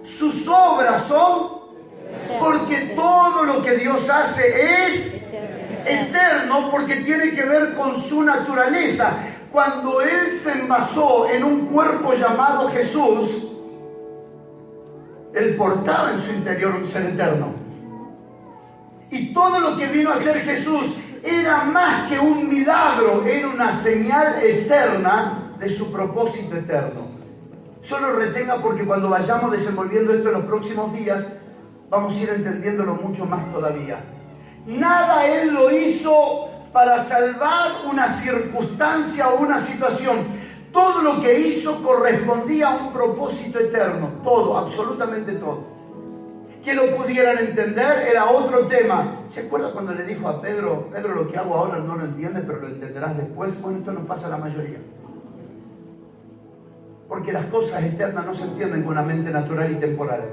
sus obras son, porque todo lo que Dios hace es eterno, porque tiene que ver con su naturaleza. Cuando Él se envasó en un cuerpo llamado Jesús, Él portaba en su interior un ser eterno. Y todo lo que vino a hacer Jesús era más que un milagro, era una señal eterna de su propósito eterno. Solo retenga, porque cuando vayamos desenvolviendo esto en los próximos días, vamos a ir entendiéndolo mucho más todavía. Nada Él lo hizo para salvar una circunstancia o una situación. Todo lo que hizo correspondía a un propósito eterno. Todo, absolutamente todo. Que lo pudieran entender era otro tema. ¿Se acuerda cuando le dijo a Pedro, Pedro, lo que hago ahora no lo entiendes, pero lo entenderás después? Bueno, esto nos pasa a la mayoría. Porque las cosas eternas no se entienden con una mente natural y temporal.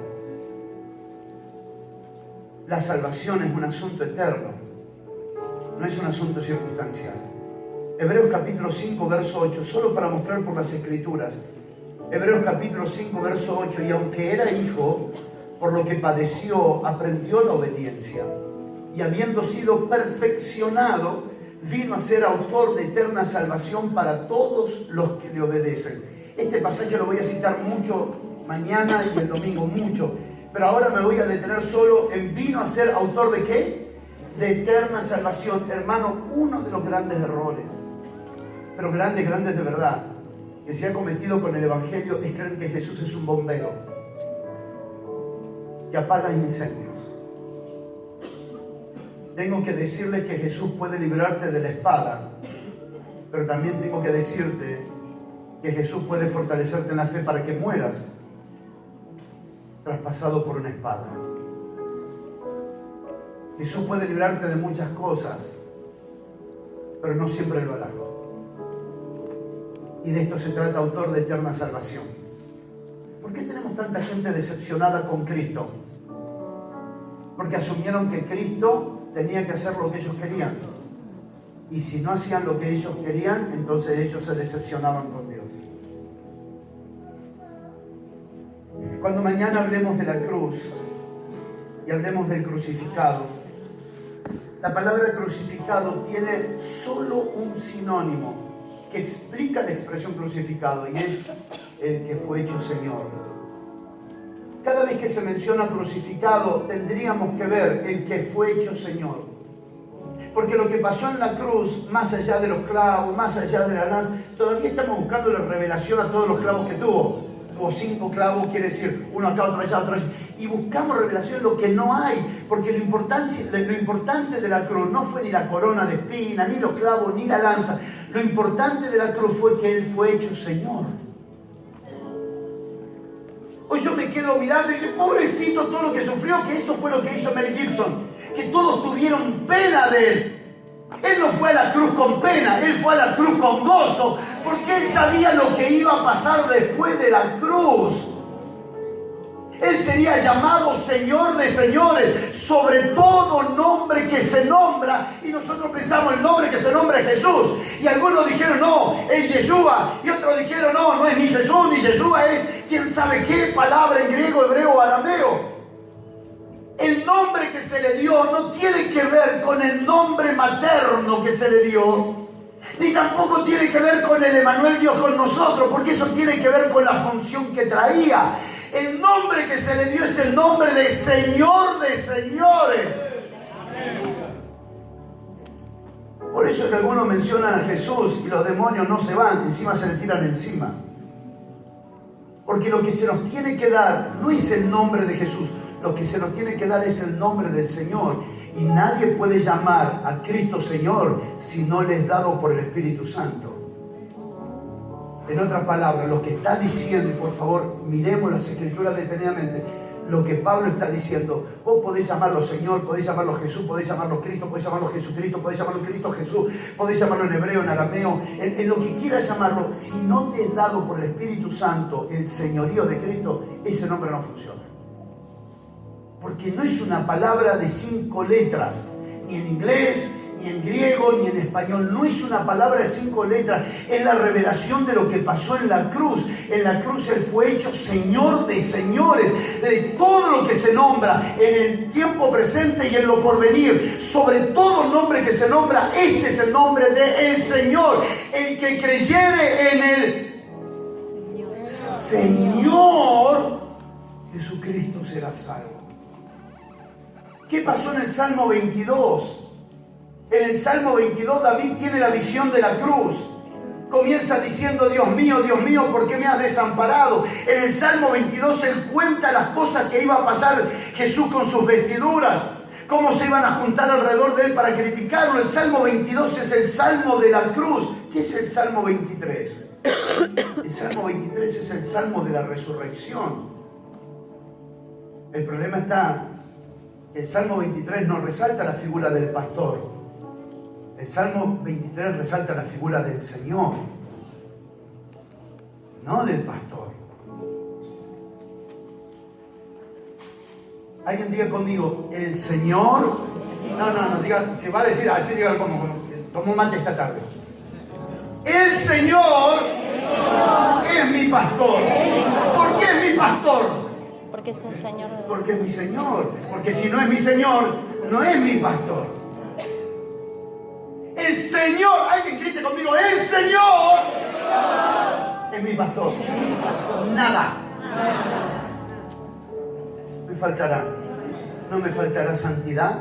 La salvación es un asunto eterno, no es un asunto circunstancial. Hebreos capítulo 5, verso 8, solo para mostrar por las Escrituras. Hebreos capítulo 5, verso 8, y aunque era hijo, por lo que padeció, aprendió la obediencia, y habiendo sido perfeccionado, vino a ser autor de eterna salvación para todos los que le obedecen. Este pasaje lo voy a citar mucho mañana y el domingo, mucho, pero ahora me voy a detener solo en vino a ser autor de ¿qué? De eterna salvación. Hermano, uno de los grandes errores, pero grandes de verdad, que se ha cometido con el Evangelio es creer que Jesús es un bombero que apaga incendios. Tengo que decirles que Jesús puede librarte de la espada, pero también tengo que decirte que Jesús puede fortalecerte en la fe para que mueras traspasado por una espada. Jesús puede librarte de muchas cosas, pero no siempre lo hará. Y de esto se trata, autor de eterna salvación. ¿Por qué tenemos tanta gente decepcionada con Cristo? Porque asumieron que Cristo tenía que hacer lo que ellos querían. Y si no hacían lo que ellos querían, entonces ellos se decepcionaban con Dios. Cuando mañana hablemos de la cruz y hablemos del crucificado, la palabra crucificado tiene solo un sinónimo que explica la expresión crucificado, y es el que fue hecho Señor. Cada vez que se menciona crucificado, tendríamos que ver el que fue hecho Señor. Porque lo que pasó en la cruz, más allá de los clavos, más allá de la lanza, todavía estamos buscando la revelación a todos los clavos que tuvo. Tuvo 5 clavos, quiere decir, uno acá, otro allá, otro allá. Y buscamos revelación en lo que no hay, porque lo importante de la cruz no fue ni la corona de espina, ni los clavos, ni la lanza. Lo importante de la cruz fue que Él fue hecho Señor. Hoy yo me quedo mirando y digo, pobrecito todo lo que sufrió, que eso fue lo que hizo Mel Gibson, que todos tuvieron pena de Él. Él no fue a la cruz con pena, Él fue a la cruz con gozo, porque Él sabía lo que iba a pasar después de la cruz. Él sería llamado Señor de señores, sobre todo nombre que se nombra, y nosotros pensamos el nombre que se nombra es Jesús, y algunos dijeron no, es Yeshua, y otros dijeron no, no es ni Jesús ni Yeshua, es quién sabe qué palabra en griego, hebreo o arameo. El nombre que se le dio no tiene que ver con el nombre materno que se le dio, ni tampoco tiene que ver con el Emanuel, Dios con nosotros, porque eso tiene que ver con la función que traía. El nombre que se le dio es el nombre de Señor de señores. Por eso es que algunos mencionan a Jesús y los demonios no se van, encima se le tiran encima. Porque lo que se nos tiene que dar no es el nombre de Jesús, lo que se nos tiene que dar es el nombre del Señor. Y nadie puede llamar a Cristo Señor si no le es dado por el Espíritu Santo. En otras palabras, lo que está diciendo, y por favor miremos las Escrituras detenidamente, lo que Pablo está diciendo, vos podés llamarlo Señor, podés llamarlo Jesús, podés llamarlo Cristo, podés llamarlo Jesucristo, podés llamarlo Cristo Jesús, podés llamarlo en hebreo, en arameo, en lo que quieras llamarlo, si no te es dado por el Espíritu Santo el señorío de Cristo, ese nombre no funciona. Porque no es una palabra de 5 letras, ni en inglés, ni en griego, ni en español. No es una palabra de 5 letras, es la revelación de lo que pasó en la cruz. En la cruz Él fue hecho Señor de señores, de todo lo que se nombra en el tiempo presente y en lo porvenir. Sobre todo nombre que se nombra, este es el nombre de el Señor. El que creyere en el Señor Jesucristo será salvo. ¿Qué pasó en el Salmo 22? En el Salmo 22 David tiene la visión de la cruz. Comienza diciendo, Dios mío, ¿por qué me has desamparado? En el Salmo 22 él cuenta las cosas que iba a pasar Jesús con sus vestiduras, cómo se iban a juntar alrededor de él para criticarlo. El Salmo 22 es el Salmo de la cruz. ¿Qué es el Salmo 23? El Salmo 23 es el Salmo de la resurrección. El problema está, el Salmo 23 no resalta la figura del pastor. El Salmo 23 resalta la figura del Señor, no del pastor. Alguien diga conmigo, el Señor. No, diga, si va a decir así, diga como tomó mate esta tarde. El Señor es mi pastor. ¿Por qué es mi pastor? Porque es el Señor. Porque es mi Señor. Porque si no es mi Señor, no es mi pastor. El Señor, alguien grite conmigo, el Señor es mi pastor. Nada me faltará. No me faltará santidad,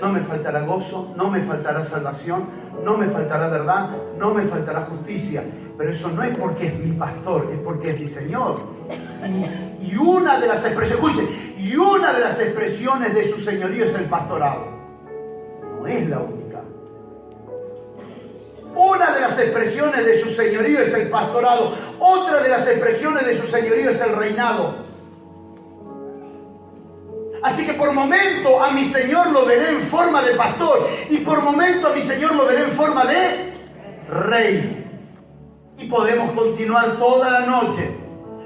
no me faltará gozo, no me faltará salvación, no me faltará verdad, no me faltará justicia. Pero eso no es porque es mi pastor, es porque es mi Señor. Y una de las expresiones, escuchen, y una de las expresiones de su señorío es el pastorado. No es la única. Una de las expresiones de su señorío es el pastorado. Otra de las expresiones de su señorío es el reinado. Así que por momento a mi Señor lo veré en forma de pastor y por momento a mi Señor lo veré en forma de rey. Y podemos continuar toda la noche.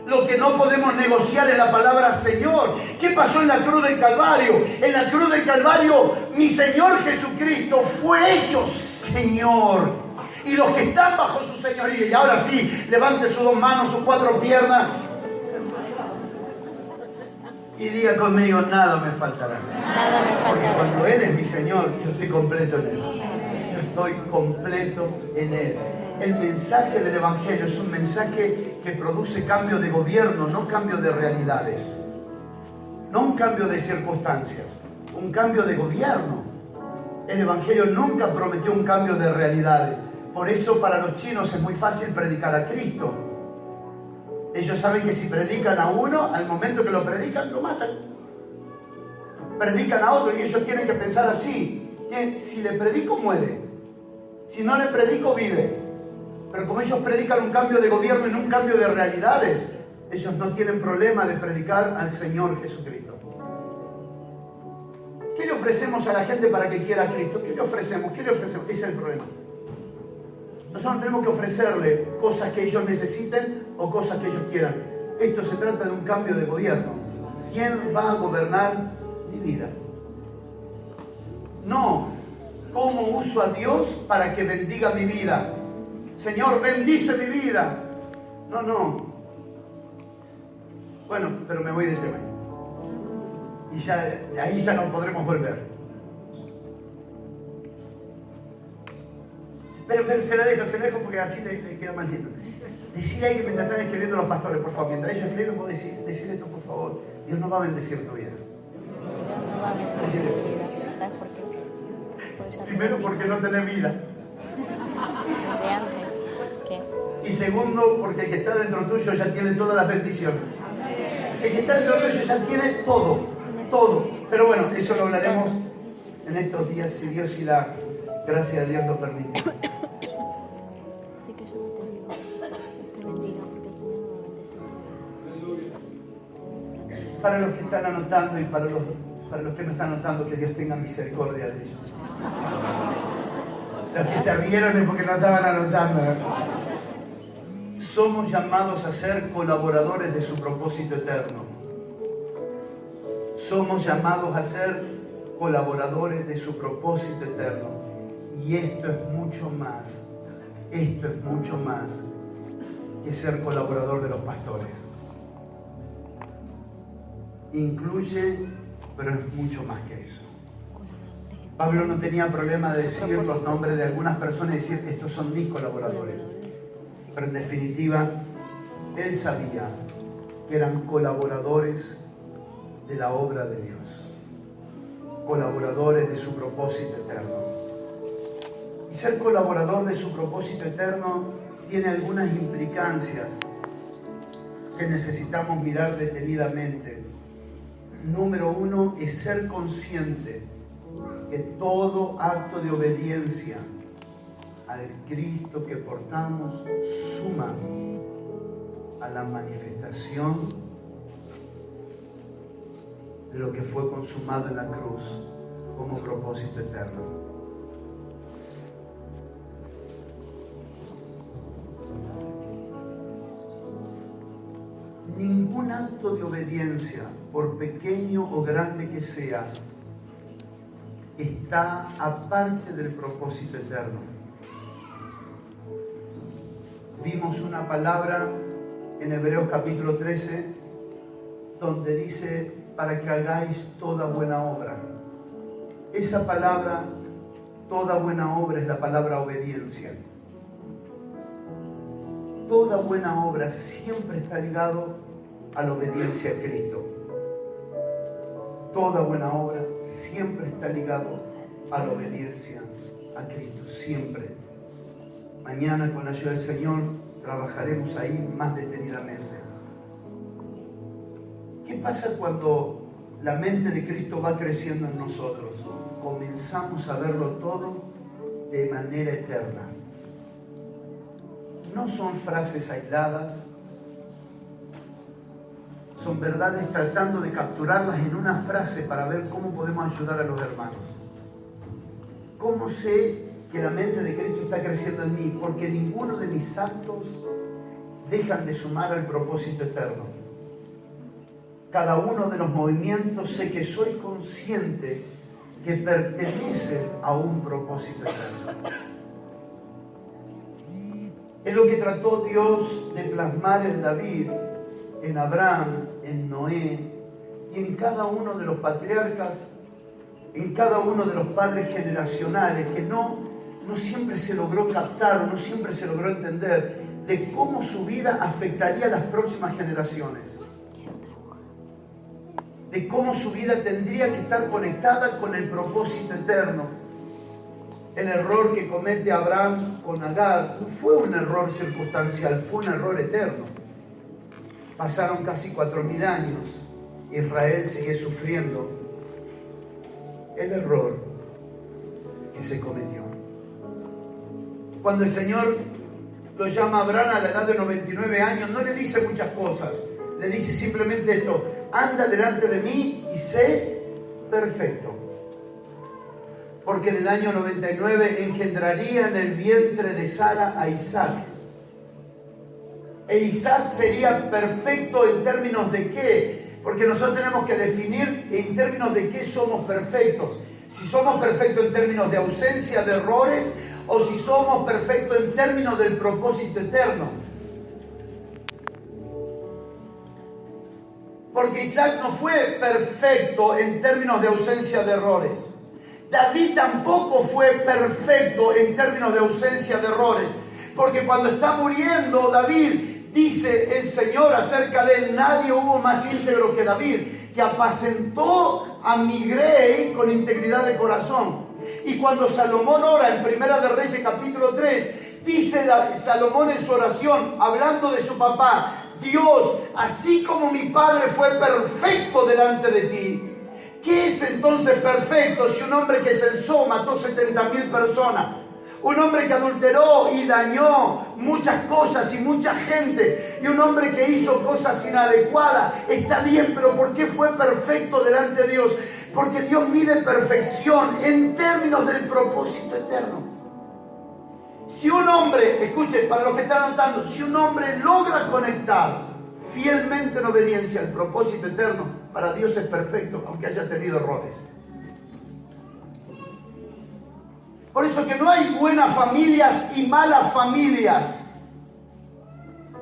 Lo que no podemos negociar es la palabra Señor. ¿Qué pasó en la cruz del Calvario? En la cruz del Calvario mi Señor Jesucristo fue hecho Señor. Y los que están bajo su señoría, y ahora sí, levante sus dos manos, sus cuatro piernas y diga conmigo, nada me faltará. Nada me Porque faltará. cuando Él es mi Señor, yo estoy completo en Él. Yo estoy completo en Él. El mensaje del Evangelio es un mensaje que produce cambio de gobierno, no cambio de realidades. No un cambio de circunstancias, un cambio de gobierno. El Evangelio nunca prometió un cambio de realidades. Por eso para los chinos es muy fácil predicar a Cristo. Ellos saben que si predican a uno, al momento que lo predican, lo matan. Predican a otro y ellos tienen que pensar así. Si le predico, muere. Si no le predico, vive. Pero como ellos predican un cambio de gobierno y no un cambio de realidades, ellos no tienen problema de predicar al Señor Jesucristo. ¿Qué le ofrecemos a la gente para que quiera a Cristo? ¿Qué le ofrecemos? ¿Qué le ofrecemos? Ese es el problema. Nosotros tenemos que ofrecerle cosas que ellos necesiten o cosas que ellos quieran. Esto se trata de un cambio de gobierno. ¿Quién va a gobernar mi vida? No, ¿cómo uso a Dios para que bendiga mi vida? Señor, bendice mi vida. No. Bueno, pero me voy del tema. Y ya, ahí ya no podremos volver. Pero se la dejo porque así le queda más lindo. Decir ahí que mientras están escribiendo los pastores, por favor, mientras ellos escriben, vos decir esto, por favor. Dios no va a bendecir tu vida. Dios no va a bendecir tu vida. ¿Sabes por qué? Primero, porque no tenés vida. De antes. ¿Qué? Y segundo, porque el que está dentro tuyo ya tiene todas las bendiciones. El que está dentro tuyo ya tiene todo. Pero bueno, eso lo hablaremos en estos días, si Dios y la gracia de Dios lo permite. Así que yo no te digo, Dios te bendiga, porque el Señor no va a bendecir. Para los que están anotando y para los que no están anotando, que Dios tenga misericordia de ellos. Los que se rieron es porque no estaban anotando. Somos llamados a ser colaboradores de su propósito eterno. Somos llamados a ser colaboradores de su propósito eterno. Y esto es mucho más que ser colaborador de los pastores. Incluye, pero es mucho más que eso. Pablo no tenía problema de decir los nombres de algunas personas y decir, estos son mis colaboradores. Pero en definitiva, él sabía que eran colaboradores de la obra de Dios. Colaboradores de su propósito eterno. Y ser colaborador de su propósito eterno tiene algunas implicancias que necesitamos mirar detenidamente. Número uno es ser consciente que todo acto de obediencia al Cristo que portamos suma a la manifestación de lo que fue consumado en la cruz como propósito eterno. Ningún acto de obediencia, por pequeño o grande que sea, está aparte del propósito eterno. Vimos una palabra en Hebreos capítulo 13, donde dice, para que hagáis toda buena obra. Esa palabra, toda buena obra, es la palabra obediencia. Toda buena obra siempre está ligado a la obediencia a Cristo. Toda buena obra siempre está ligado a la obediencia a Cristo, siempre. Mañana, con la ayuda del Señor, trabajaremos ahí más detenidamente. ¿Qué pasa cuando la mente de Cristo va creciendo en nosotros? Comenzamos a verlo todo de manera eterna. No son frases aisladas, son verdades tratando de capturarlas en una frase para ver cómo podemos ayudar a los hermanos. ¿Cómo sé que la mente de Cristo está creciendo en mí? Porque ninguno de mis actos dejan de sumar al propósito eterno. Cada uno de los movimientos sé que soy consciente que pertenecen a un propósito eterno. Es lo que trató Dios de plasmar en David, en Abraham, en Noé y en cada uno de los patriarcas, en cada uno de los padres generacionales, que no siempre se logró captar o no siempre se logró entender de cómo su vida afectaría a las próximas generaciones. De cómo su vida tendría que estar conectada con el propósito eterno. El error que comete Abraham con Agar no fue un error circunstancial, fue un error eterno. Pasaron casi 4.000 años. Israel sigue sufriendo el error que se cometió. Cuando el Señor lo llama a Abraham a la edad de 99 años, no le dice muchas cosas. Le dice simplemente esto: anda delante de mí y sé perfecto. Porque en el año 99 engendraría en el vientre de Sara a Isaac. E Isaac sería perfecto en términos de qué. Porque nosotros tenemos que definir en términos de qué somos perfectos. Si somos perfectos en términos de ausencia de errores o si somos perfectos en términos del propósito eterno. Porque Isaac no fue perfecto en términos de ausencia de errores. David tampoco fue perfecto en términos de ausencia de errores. Porque cuando está muriendo David, dice el Señor acerca de él: nadie hubo más íntegro que David, que apacentó a mi grey con integridad de corazón. Y cuando Salomón ora en Primera de Reyes capítulo 3, dice Salomón en su oración, hablando de su papá: Dios, así como mi padre fue perfecto delante de ti. ¿Qué es entonces perfecto si un hombre que censó, mató 70.000 personas? Un hombre que adulteró y dañó muchas cosas y mucha gente. Y un hombre que hizo cosas inadecuadas. Está bien, pero ¿por qué fue perfecto delante de Dios? Porque Dios mide perfección en términos del propósito eterno. Si un hombre, escuchen, para los que están anotando, si un hombre logra conectar fielmente en obediencia al propósito eterno, para Dios es perfecto, aunque haya tenido errores. Por eso que no hay buenas familias y malas familias.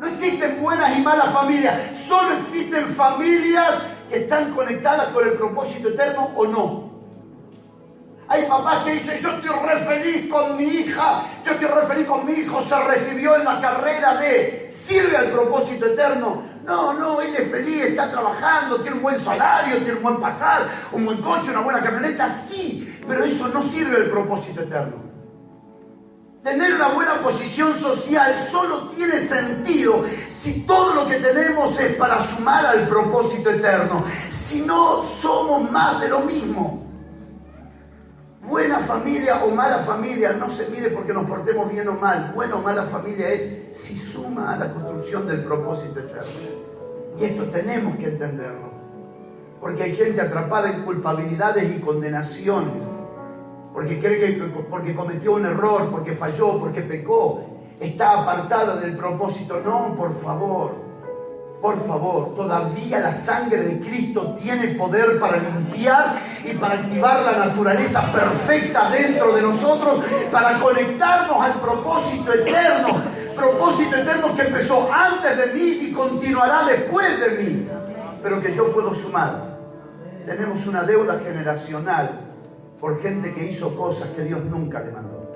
No existen buenas y malas familias. Solo existen familias que están conectadas con el propósito eterno o no. Hay papás que dicen: yo estoy re feliz con mi hija, yo estoy re feliz con mi hijo, se recibió en la carrera de... ¿Sirve al propósito eterno? No, él es feliz, está trabajando, tiene un buen salario, tiene un buen pasar, un buen coche, una buena camioneta, sí, pero eso no sirve al propósito eterno. Tener una buena posición social solo tiene sentido si todo lo que tenemos es para sumar al propósito eterno. Si no, somos más de lo mismo. Buena familia o mala familia no se mide porque nos portemos bien o mal. Buena o mala familia es si suma a la construcción del propósito eterno. Y esto tenemos que entenderlo. Porque hay gente atrapada en culpabilidades y condenaciones. Porque cree que porque cometió un error, porque falló, porque pecó, está apartada del propósito. No, por favor, todavía la sangre de Cristo tiene poder para limpiar y para activar la naturaleza perfecta dentro de nosotros, para conectarnos al propósito eterno que empezó antes de mí y continuará después de mí, pero que yo puedo sumar. Tenemos una deuda generacional por gente que hizo cosas que Dios nunca le mandó.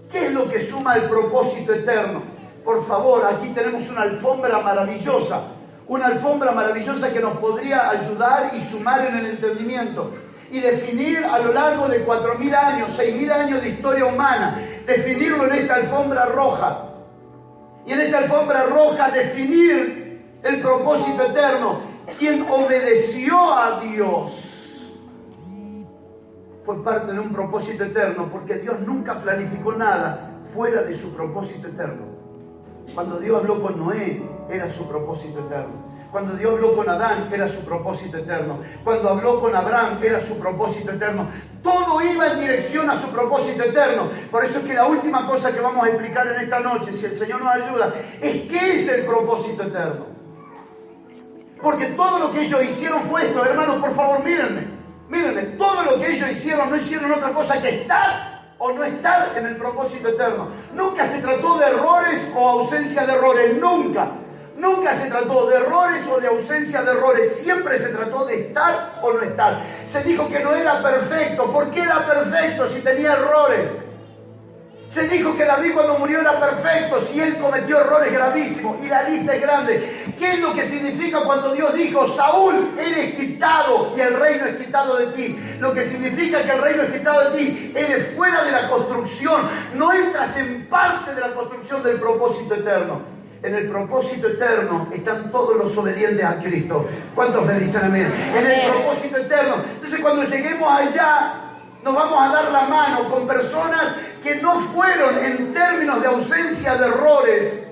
¿Qué es lo que suma el propósito eterno? Por favor, aquí tenemos una alfombra maravillosa que nos podría ayudar y sumar en el entendimiento y definir a lo largo de 4.000 años, 6.000 años de historia humana, definirlo en esta alfombra roja. Y en esta alfombra roja definir el propósito eterno. Quien obedeció a Dios fue parte de un propósito eterno, porque Dios nunca planificó nada fuera de su propósito eterno. Cuando Dios habló con Noé, era su propósito eterno. Cuando Dios habló con Adán, era su propósito eterno. Cuando habló con Abraham, era su propósito eterno. Todo iba en dirección a su propósito eterno. Por eso es que la última cosa que vamos a explicar en esta noche, si el Señor nos ayuda, es qué es el propósito eterno. Porque todo lo que ellos hicieron fue esto. Hermanos, por favor, mírenme. Todo lo que ellos hicieron, no hicieron otra cosa que estar o no estar en el propósito eterno. Nunca se trató de errores o ausencia de errores. Nunca se trató de errores o de ausencia de errores. Siempre se trató de estar o no estar. Se dijo que no era perfecto. ¿Por qué era perfecto si tenía errores? Se dijo que David cuando murió era perfecto si él cometió errores gravísimos. Y la lista es grande. ¿Qué es lo que significa cuando Dios dijo: Saúl, eres quitado y el reino es quitado de ti? Lo que significa que el reino es quitado de ti. Eres fuera de la construcción. No entras en parte de la construcción del propósito eterno. En el propósito eterno están todos los obedientes a Cristo. ¿Cuántos me dicen amén? En el propósito eterno. Entonces cuando lleguemos allá, nos vamos a dar la mano con personas que no fueron, en términos de ausencia de errores,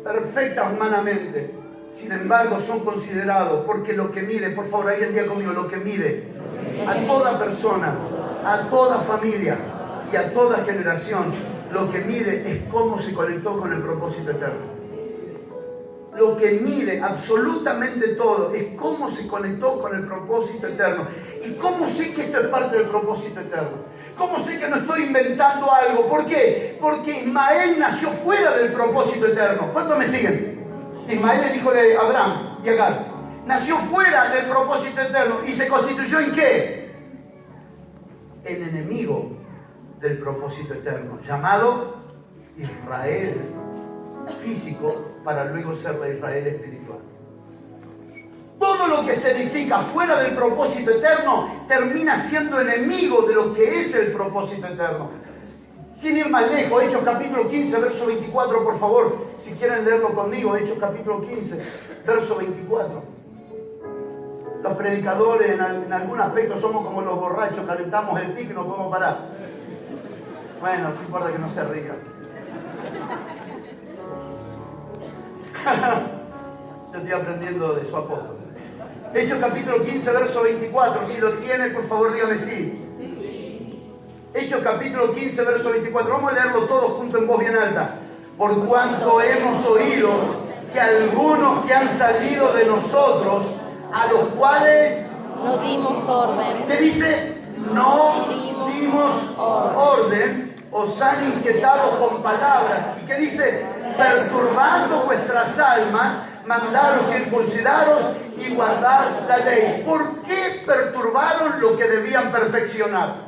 perfectas humanamente. Sin embargo, son considerados, porque lo que mide, por favor, alguien diga conmigo, lo que mide a toda persona, a toda familia y a toda generación, lo que mide es cómo se conectó con el propósito eterno. Lo que mide absolutamente todo es cómo se conectó con el propósito eterno. ¿Y cómo sé que esto es parte del propósito eterno? ¿Cómo sé que no estoy inventando algo? ¿Por qué? Porque Ismael nació fuera del propósito eterno. ¿Cuántos me siguen? Ismael, el hijo de Abraham y Agar, nació fuera del propósito eterno y se constituyó ¿en qué? En enemigo del propósito eterno, llamado Israel físico, para luego ser la Israel espiritual. Todo lo que se edifica fuera del propósito eterno termina siendo enemigo de lo que es el propósito eterno. Sin ir más lejos, Hechos capítulo 15, verso 24, por favor, si quieren leerlo conmigo, Hechos capítulo 15, verso 24. Los predicadores en algún aspecto somos como los borrachos, calentamos el pico y no podemos parar. Bueno, no importa que no sea rica. Yo estoy aprendiendo de su apóstol. Hechos capítulo 15, verso 24. Si lo tiene, por favor, dígame sí. Hechos capítulo 15, verso 24. Vamos a leerlo todos juntos en voz bien alta. Por cuanto hemos oído que algunos que han salido de nosotros, a los cuales no dimos orden. ¿Qué dice? No dimos orden, os han inquietado con palabras. ¿Y qué dice? Perturbando vuestras almas, mandaros circuncidaros y guardar la ley. ¿Por qué perturbaron lo que debían perfeccionar?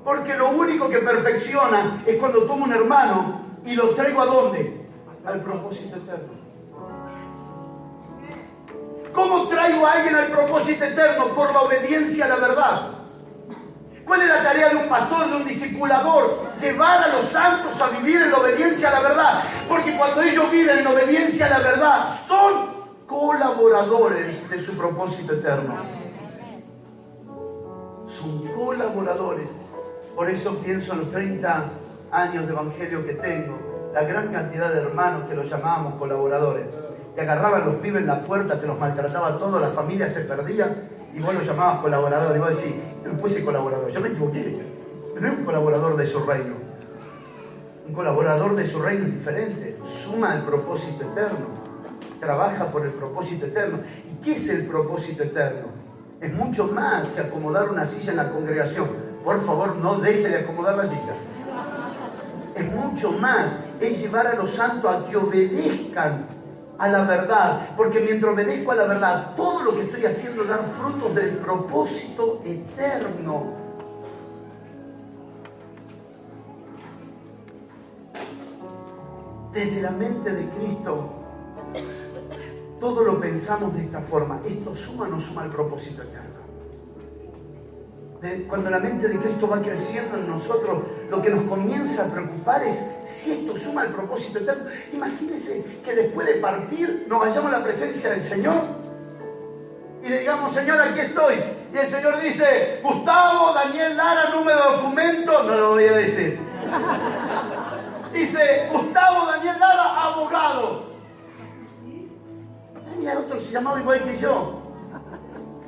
Porque lo único que perfecciona es cuando tomo un hermano y lo traigo ¿a dónde? Al propósito eterno. ¿Cómo traigo a alguien al propósito eterno? Por la obediencia a la verdad. ¿Cuál es la tarea de un pastor, de un discipulador? Llevar a los santos a vivir en la obediencia a la verdad. Porque cuando ellos viven en obediencia a la verdad, son colaboradores de su propósito eterno. Son colaboradores. Por eso pienso en los 30 años de evangelio que tengo, la gran cantidad de hermanos que los llamábamos colaboradores. te agarraban los pibes en la puerta, te los maltrataba todo, la familia se perdía y vos lo llamabas colaborador. Y vos decís, no puede ser colaborador, yo me equivoqué. No es un colaborador de su reino. Un colaborador de su reino es diferente, suma al propósito eterno, trabaja por el propósito eterno. ¿Y qué es el propósito eterno? Es mucho más que acomodar una silla en la congregación. Por favor, no deje de acomodar las sillas. Es mucho más, es llevar a los santos a que obedezcan a la verdad, porque mientras obedezco a la verdad, todo lo que estoy haciendo da frutos del propósito eterno. Desde la mente de Cristo, todo lo pensamos de esta forma. ¿Esto suma o no suma al propósito eterno? Cuando la mente de Cristo va creciendo en nosotros, lo que nos comienza a preocupar es si esto suma al propósito eterno. Imagínense que después de partir nos vayamos a la presencia del Señor y le digamos, Señor, aquí estoy. Y el Señor dice, Gustavo Daniel Lara, número de documento, no lo voy a decir. Dice, Gustavo Daniel Lara, abogado. Y el otro se llamaba igual que yo.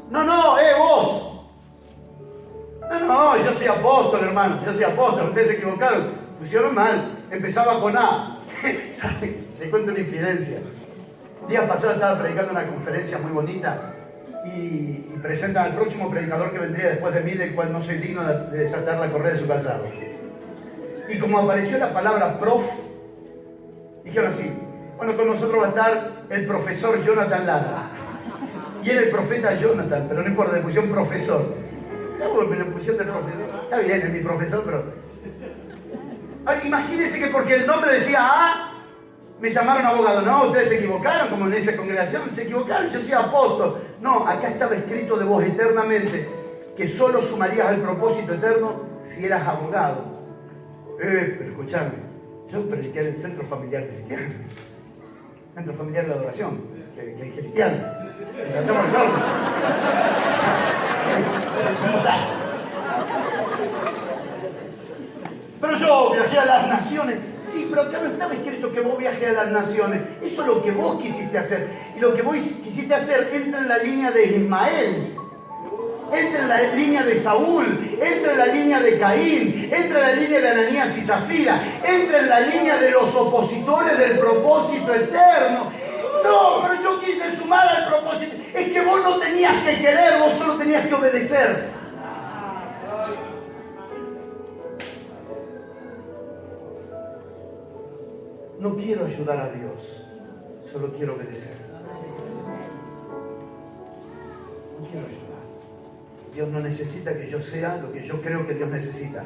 No, vos. No, yo soy apóstol, hermano. Yo soy apóstol. Ustedes se equivocaron. Pusieron mal. Empezaba con A. ¿Saben? Les cuento una infidencia. El día pasado estaba predicando una conferencia muy bonita y presentan al próximo predicador que vendría después de mí, del cual no soy digno de desatar la correa de su calzado. Y como apareció la palabra prof, dijeron así, bueno, con nosotros va a estar el profesor Jonathan Lara. Y era el profeta Jonathan, pero no importa, le pusieron profesor. Me lo pusieron de profesor. Está bien, es mi profesor, pero... Ahora, imagínense que porque el nombre decía A, me llamaron abogado. No, ustedes se equivocaron, como en esa congregación, se equivocaron, yo soy apóstol. No, acá estaba escrito de vos eternamente que solo sumarías al propósito eterno si eras abogado. Pero escuchame, yo prediqué en el Centro Familiar Cristiano, Centro Familiar de Adoración, que es cristiano. Si tratamos el norte. Pero yo viajé a las naciones. Sí, pero acá no estaba escrito que vos viajé a las naciones. Eso es lo que vos quisiste hacer. Y lo que vos quisiste hacer entra en la línea de Ismael. Entra en la línea de Saúl, entra en la línea de Caín, entra en la línea de Ananías y Zafira, entra en la línea de los opositores del propósito eterno. No, pero yo quise sumar al propósito. Es que vos no tenías que querer, vos solo tenías que obedecer. No quiero ayudar a Dios, solo quiero obedecer. No quiero ayudar. Dios no necesita que yo sea lo que yo creo que Dios necesita.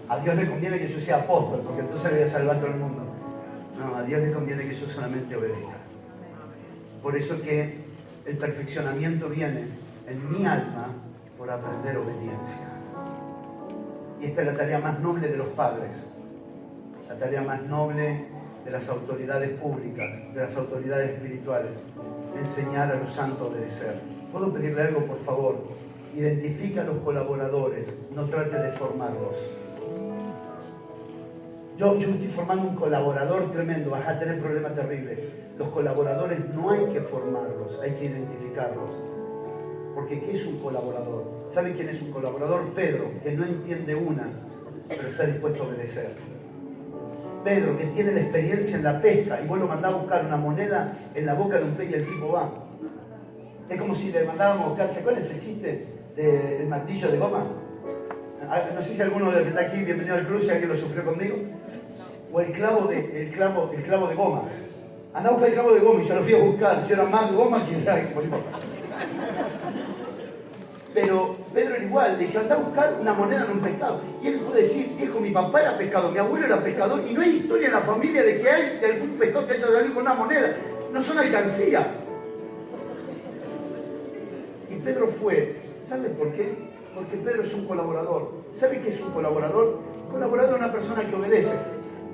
A Dios le conviene que yo sea apóstol, porque entonces le voy a salvar a todo el mundo. No, a Dios le conviene que yo solamente obedezca. Por eso que el perfeccionamiento viene en mi alma por aprender obediencia. Y esta es la tarea más noble de los padres, la tarea más noble de las autoridades públicas, de las autoridades espirituales, enseñar a los santos a obedecer. ¿Puedo pedirle algo, por favor? Identifica a los colaboradores, no trate de formarlos. Yo estoy formando un colaborador tremendo, vas a tener problemas terribles. Los colaboradores no hay que formarlos, hay que identificarlos. Porque ¿qué es un colaborador? ¿Sabe quién es un colaborador? Pedro, que no entiende una, pero está dispuesto a obedecer. Pedro, que tiene la experiencia en la pesca y vos lo mandás a buscar una moneda en la boca de un pez y el tipo va. Es como si le mandáramos a buscar, ¿se acuerdan ese chiste del martillo de goma? No sé si alguno de los que está aquí, bienvenido al cruce, alguien lo sufrió conmigo. O el clavo de goma. Andá a buscar el clavo de goma y yo lo fui a buscar. Yo era más goma que era. Pero Pedro era igual, le dije, andá a buscar una moneda en un pescado. Y él pudo decir, viejo, mi papá era pescador, mi abuelo era pescador, y no hay historia en la familia de que hay algún pescador que haya salido con una moneda. No son alcancía. Y Pedro fue, ¿sabe por qué? Porque Pedro es un colaborador. ¿Sabe qué es un colaborador? Un colaborador es una persona que obedece,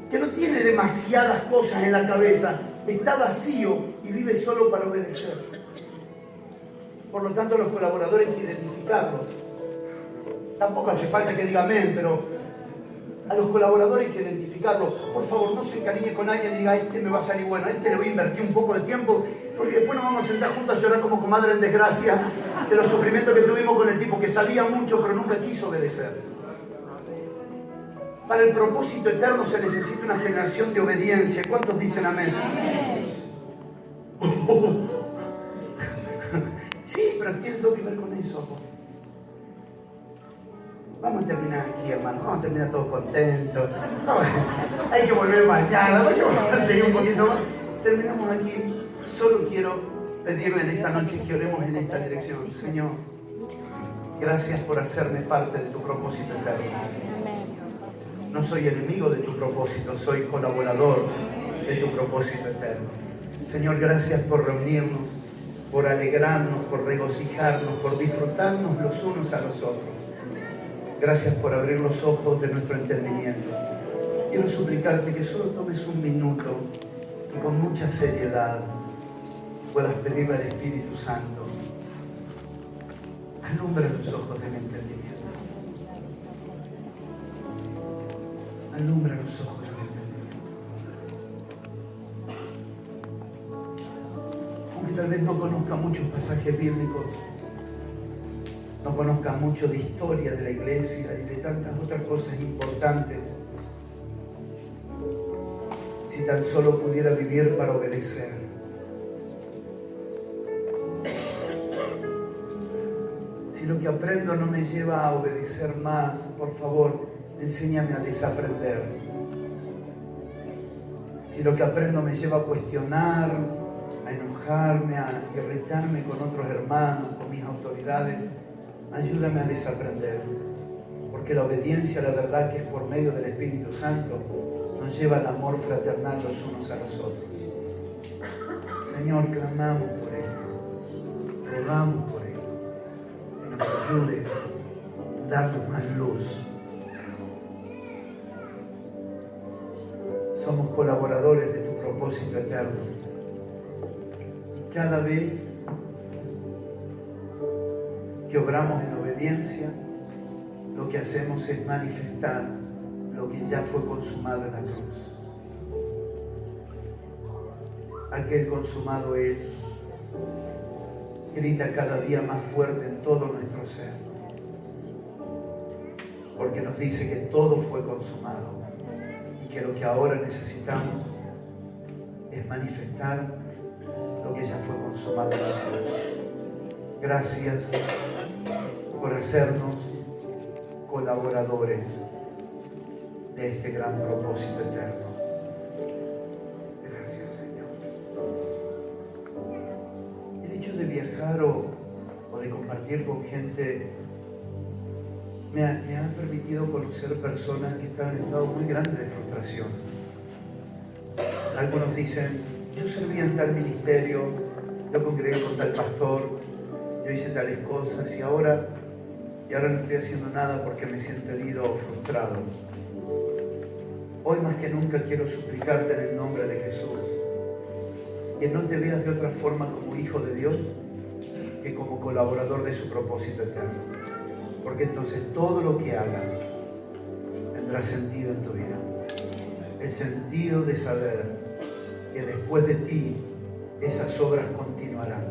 que no tiene demasiadas cosas en la cabeza, está vacío y vive solo para obedecer. Por lo tanto, los colaboradores hay que identificarlos. Tampoco hace falta que diga amén, pero A los colaboradores hay que identificarlos. Por favor, no se encariñe con alguien y diga, este me va a salir bueno, a este le voy a invertir un poco de tiempo, porque después nos vamos a sentar juntos a llorar como comadre en desgracia de los sufrimientos que tuvimos con el tipo que sabía mucho pero nunca quiso obedecer. Para el propósito eterno se necesita una generación de obediencia. ¿Cuántos dicen amén? Sí, pero tiene todo que ver con eso. Vamos a terminar aquí, hermano. Vamos a terminar todos contentos. Hay que volver mañana. Hay que seguir un poquito más. Terminamos aquí. Solo quiero pedirle en esta noche que oremos en esta dirección. Señor, gracias por hacerme parte de tu propósito eterno. No soy enemigo de tu propósito, soy colaborador de tu propósito eterno. Señor, gracias por reunirnos, por alegrarnos, por regocijarnos, por disfrutarnos los unos a los otros. Gracias por abrir los ojos de nuestro entendimiento. Quiero suplicarte que solo tomes un minuto y con mucha seriedad puedas pedirle al Espíritu Santo: alumbra los ojos del entendimiento. Alumbra los ojos del entendimiento. Aunque tal vez no conozca muchos pasajes bíblicos, no conozca mucho de historia de la iglesia y de tantas otras cosas importantes, si tan solo pudiera vivir para obedecer. Si lo que aprendo no me lleva a obedecer más, por favor, enséñame a desaprender. Si lo que aprendo me lleva a cuestionar, a enojarme, a irritarme con otros hermanos, con mis autoridades, ayúdame a desaprender. Porque la obediencia, la verdad que es por medio del Espíritu Santo, nos lleva al amor fraternal los unos a los otros. Señor, clamamos por esto, rogamos por esto, que nos ayudes a darnos más luz. Somos colaboradores de tu propósito eterno. Y cada vez que obramos en obediencia, lo que hacemos es manifestar lo que ya fue consumado en la cruz. Aquel consumado es, grita cada día más fuerte en todo nuestro ser, porque nos dice que todo fue consumado. Que lo que ahora necesitamos es manifestar lo que ya fue consumado en la cruz. Gracias por hacernos colaboradores de este gran propósito eterno. Gracias, Señor. El hecho de viajar o de compartir con gente me han permitido conocer personas que están en estado muy grande de frustración. Algunos dicen, yo serví en tal ministerio, yo congregué con tal pastor, yo hice tales cosas y ahora no estoy haciendo nada porque me siento herido o frustrado. Hoy más que nunca quiero suplicarte en el nombre de Jesús que no te veas de otra forma como hijo de Dios que como colaborador de su propósito eterno. Porque entonces todo lo que hagas tendrá sentido en tu vida. El sentido de saber que después de ti esas obras continuarán.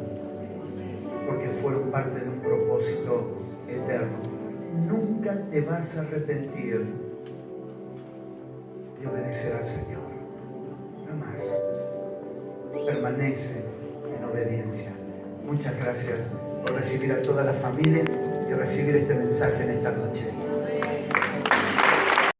Porque fueron parte de un propósito eterno. Nunca te vas a arrepentir de obedecer al Señor. Jamás. Permanece en obediencia. Muchas gracias por recibir a toda la familia y recibir este mensaje en esta noche.